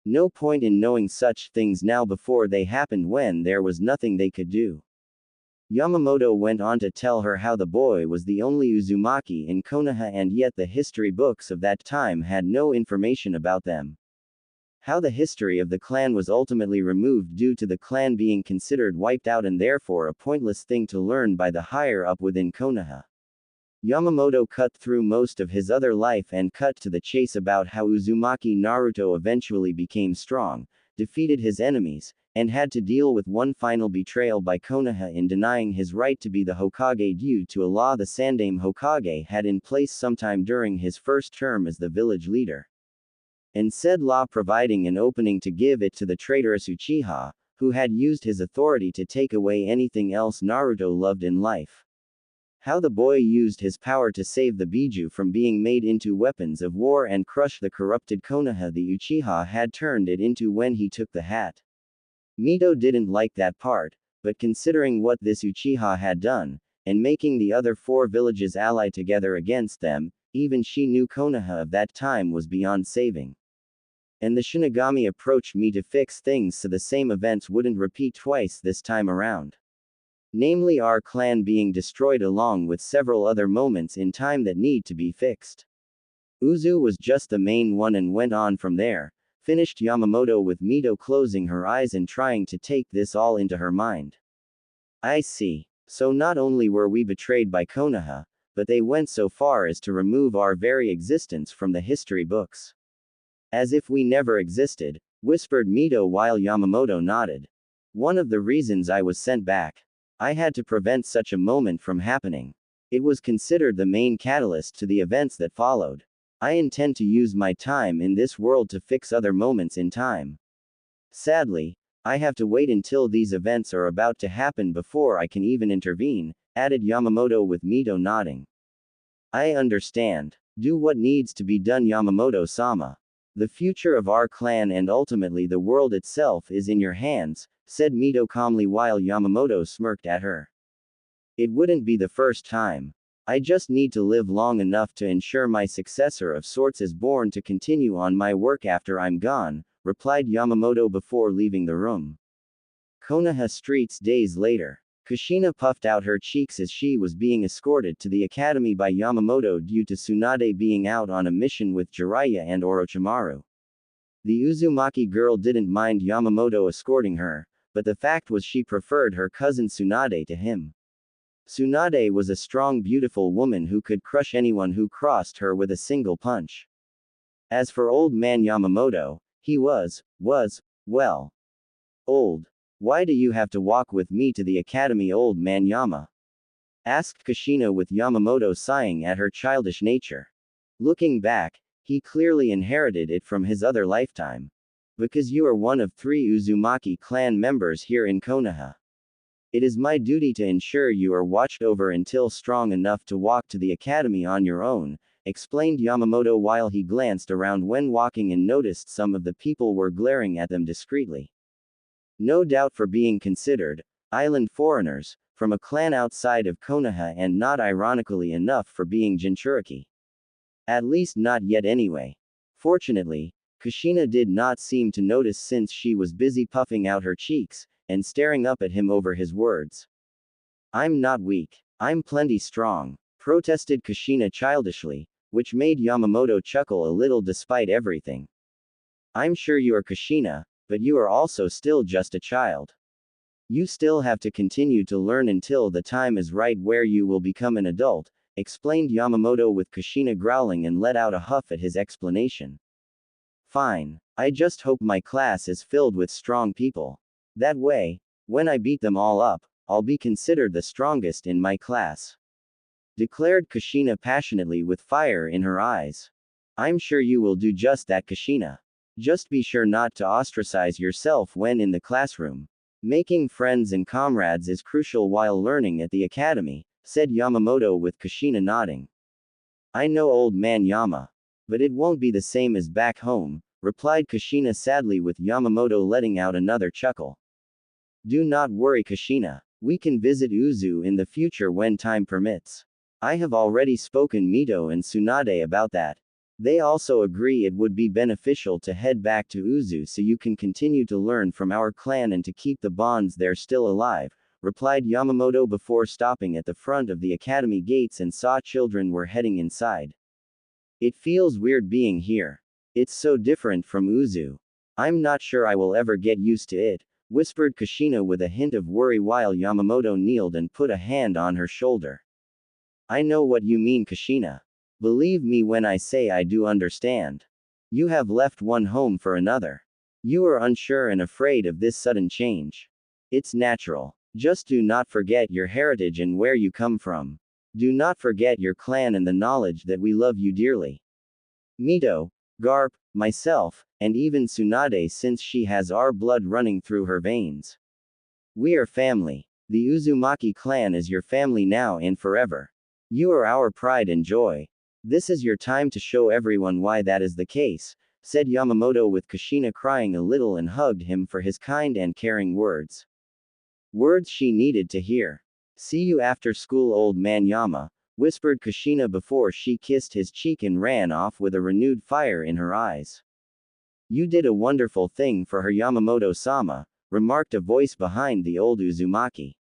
No point in knowing such things now before they happened when there was nothing they could do. Yamamoto went on to tell her how the boy was the only Uzumaki in Konoha and yet the history books of that time had no information about them. How the history of the clan was ultimately removed due to the clan being considered wiped out and therefore a pointless thing to learn by the higher up within Konoha. Yamamoto cut through most of his other life and cut to the chase about how Uzumaki Naruto eventually became strong, defeated his enemies, and had to deal with one final betrayal by Konoha in denying his right to be the Hokage due to a law the Sandaime Hokage had in place sometime during his first term as the village leader. And said law providing an opening to give it to the traitorous Uchiha, who had used his authority to take away anything else Naruto loved in life. How the boy used his power to save the Biju from being made into weapons of war and crush the corrupted Konoha the Uchiha had turned it into when he took the hat. Mito didn't like that part, but considering what this Uchiha had done, and making the other 4 villages ally together against them, even she knew Konoha of that time was beyond saving. And the Shinigami approached me to fix things so the same events wouldn't repeat twice this time around. Namely our clan being destroyed along with several other moments in time that need to be fixed. Uzu was just the main one and went on from there, finished Yamamoto with Mito closing her eyes and trying to take this all into her mind. I see. So not only were we betrayed by Konoha, but they went so far as to remove our very existence from the history books. As if we never existed, whispered Mito while Yamamoto nodded. One of the reasons I was sent back. I had to prevent such a moment from happening. It was considered the main catalyst to the events that followed. I intend to use my time in this world to fix other moments in time. Sadly, I have to wait until these events are about to happen before I can even intervene, added Yamamoto with Mito nodding. I understand. Do what needs to be done Yamamoto-sama. The future of our clan and ultimately the world itself is in your hands, said Mito calmly while Yamamoto smirked at her. It wouldn't be the first time. I just need to live long enough to ensure my successor of sorts is born to continue on my work after I'm gone, replied Yamamoto before leaving the room. Konoha streets days later. Kushina puffed out her cheeks as she was being escorted to the academy by Yamamoto due to Tsunade being out on a mission with Jiraiya and Orochimaru. The Uzumaki girl didn't mind Yamamoto escorting her, but the fact was she preferred her cousin Tsunade to him. Tsunade was a strong beautiful woman who could crush anyone who crossed her with a single punch. As for old man Yamamoto, he was, well, old. Why do you have to walk with me to the academy old man Yama? Asked Kushina with Yamamoto sighing at her childish nature. Looking back, he clearly inherited it from his other lifetime. Because you are one of 3 Uzumaki clan members here in Konoha. It is my duty to ensure you are watched over until strong enough to walk to the academy on your own, explained Yamamoto while he glanced around when walking and noticed some of the people were glaring at them discreetly. No doubt for being considered island foreigners, from a clan outside of Konoha and not ironically enough for being Jinchuriki. At least not yet anyway. Fortunately, Kushina did not seem to notice since she was busy puffing out her cheeks, and staring up at him over his words. I'm not weak. I'm plenty strong, protested Kushina childishly, which made Yamamoto chuckle a little despite everything. I'm sure you are Kushina, but you are also still just a child. You still have to continue to learn until the time is right where you will become an adult, explained Yamamoto with Kushina growling and let out a huff at his explanation. Fine. I just hope my class is filled with strong people. That way, when I beat them all up, I'll be considered the strongest in my class. Declared Kushina passionately with fire in her eyes. I'm sure you will do just that Kushina. Just be sure not to ostracize yourself when in the classroom. Making friends and comrades is crucial while learning at the academy, said Yamamoto with Kushina nodding. I know old man Yama. But it won't be the same as back home, replied Kushina sadly with Yamamoto letting out another chuckle. Do not worry Kushina. We can visit Uzu in the future when time permits. I have already spoken Mito and Tsunade about that. They also agree it would be beneficial to head back to Uzu so you can continue to learn from our clan and to keep the bonds there still alive, replied Yamamoto before stopping at the front of the academy gates and saw children were heading inside. It feels weird being here. It's so different from Uzu. I'm not sure I will ever get used to it, whispered Kushina with a hint of worry while Yamamoto kneeled and put a hand on her shoulder. I know what you mean Kushina. Believe me when I say I do understand. You have left one home for another. You are unsure and afraid of this sudden change. It's natural. Just do not forget your heritage and where you come from. Do not forget your clan and the knowledge that we love you dearly. Mito, Garp, myself, and even Tsunade since she has our blood running through her veins. We are family. The Uzumaki clan is your family now and forever. You are our pride and joy. This is your time to show everyone why that is the case, said Yamamoto with Kushina crying a little and hugged him for his kind and caring words. Words she needed to hear. See you after school old man Yama, whispered Kushina before she kissed his cheek and ran off with a renewed fire in her eyes. You did a wonderful thing for her Yamamoto-sama, remarked a voice behind the old Uzumaki.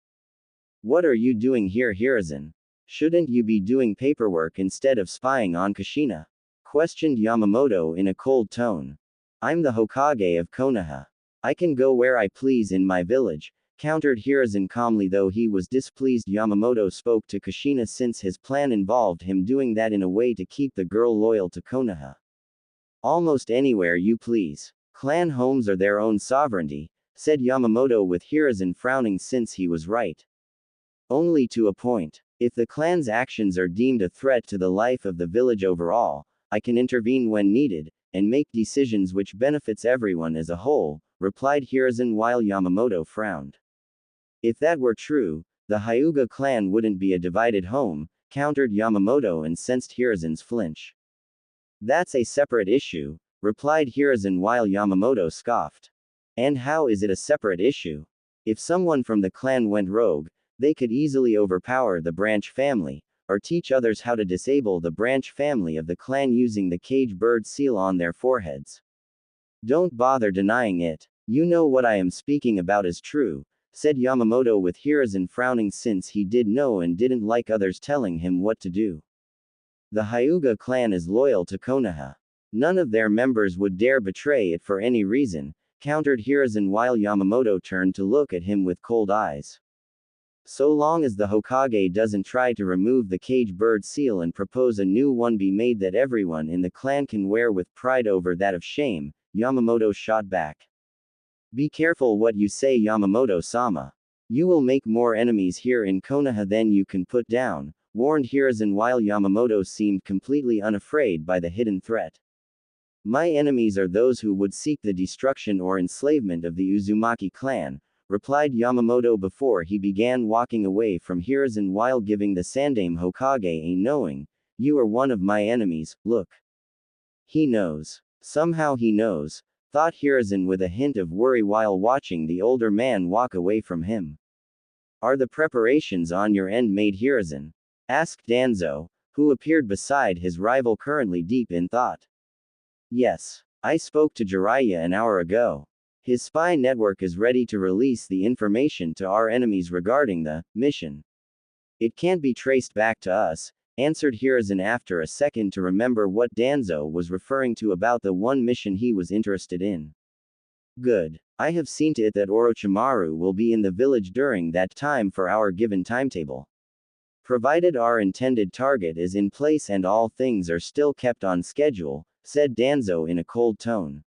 What are you doing here Hiruzen? Shouldn't you be doing paperwork instead of spying on Kushina? Questioned Yamamoto in a cold tone. I'm the Hokage of Konoha. I can go where I please in my village, countered Hiruzen calmly though he was displeased Yamamoto spoke to Kushina since his plan involved him doing that in a way to keep the girl loyal to Konoha. Almost anywhere you please. Clan homes are their own sovereignty, said Yamamoto with Hiruzen frowning since he was right. Only to a point. If the clan's actions are deemed a threat to the life of the village overall, I can intervene when needed, and make decisions which benefits everyone as a whole, replied Hiruzen while Yamamoto frowned. If that were true, the Hyuga clan wouldn't be a divided home, countered Yamamoto and sensed Hiruzen's flinch. That's a separate issue, replied Hiruzen while Yamamoto scoffed. And how is it a separate issue? If someone from the clan went rogue, they could easily overpower the branch family, or teach others how to disable the branch family of the clan using the cage bird seal on their foreheads. Don't bother denying it. You know what I am speaking about is true, said Yamamoto with Hiruzen frowning since he did know and didn't like others telling him what to do. The Hyuga clan is loyal to Konoha. None of their members would dare betray it for any reason, countered Hiruzen while Yamamoto turned to look at him with cold eyes. So long as the Hokage doesn't try to remove the cage bird seal and propose a new one be made that everyone in the clan can wear with pride over that of shame, Yamamoto shot back. Be careful what you say Yamamoto-sama. You will make more enemies here in Konoha than you can put down, warned Hiruzen while Yamamoto seemed completely unafraid by the hidden threat. My enemies are those who would seek the destruction or enslavement of the Uzumaki clan, replied Yamamoto before he began walking away from Hiruzen while giving the Sandaime Hokage a knowing, you are one of my enemies, look. He knows. Somehow he knows, thought Hiruzen with a hint of worry while watching the older man walk away from him. Are the preparations on your end made Hiruzen? Asked Danzo, who appeared beside his rival currently deep in thought. Yes. I spoke to Jiraiya an hour ago. His spy network is ready to release the information to our enemies regarding the mission. It can't be traced back to us, answered Hiruzen after a second to remember what Danzo was referring to about the one mission he was interested in. Good. I have seen to it that Orochimaru will be in the village during that time for our given timetable. Provided our intended target is in place and all things are still kept on schedule, said Danzo in a cold tone.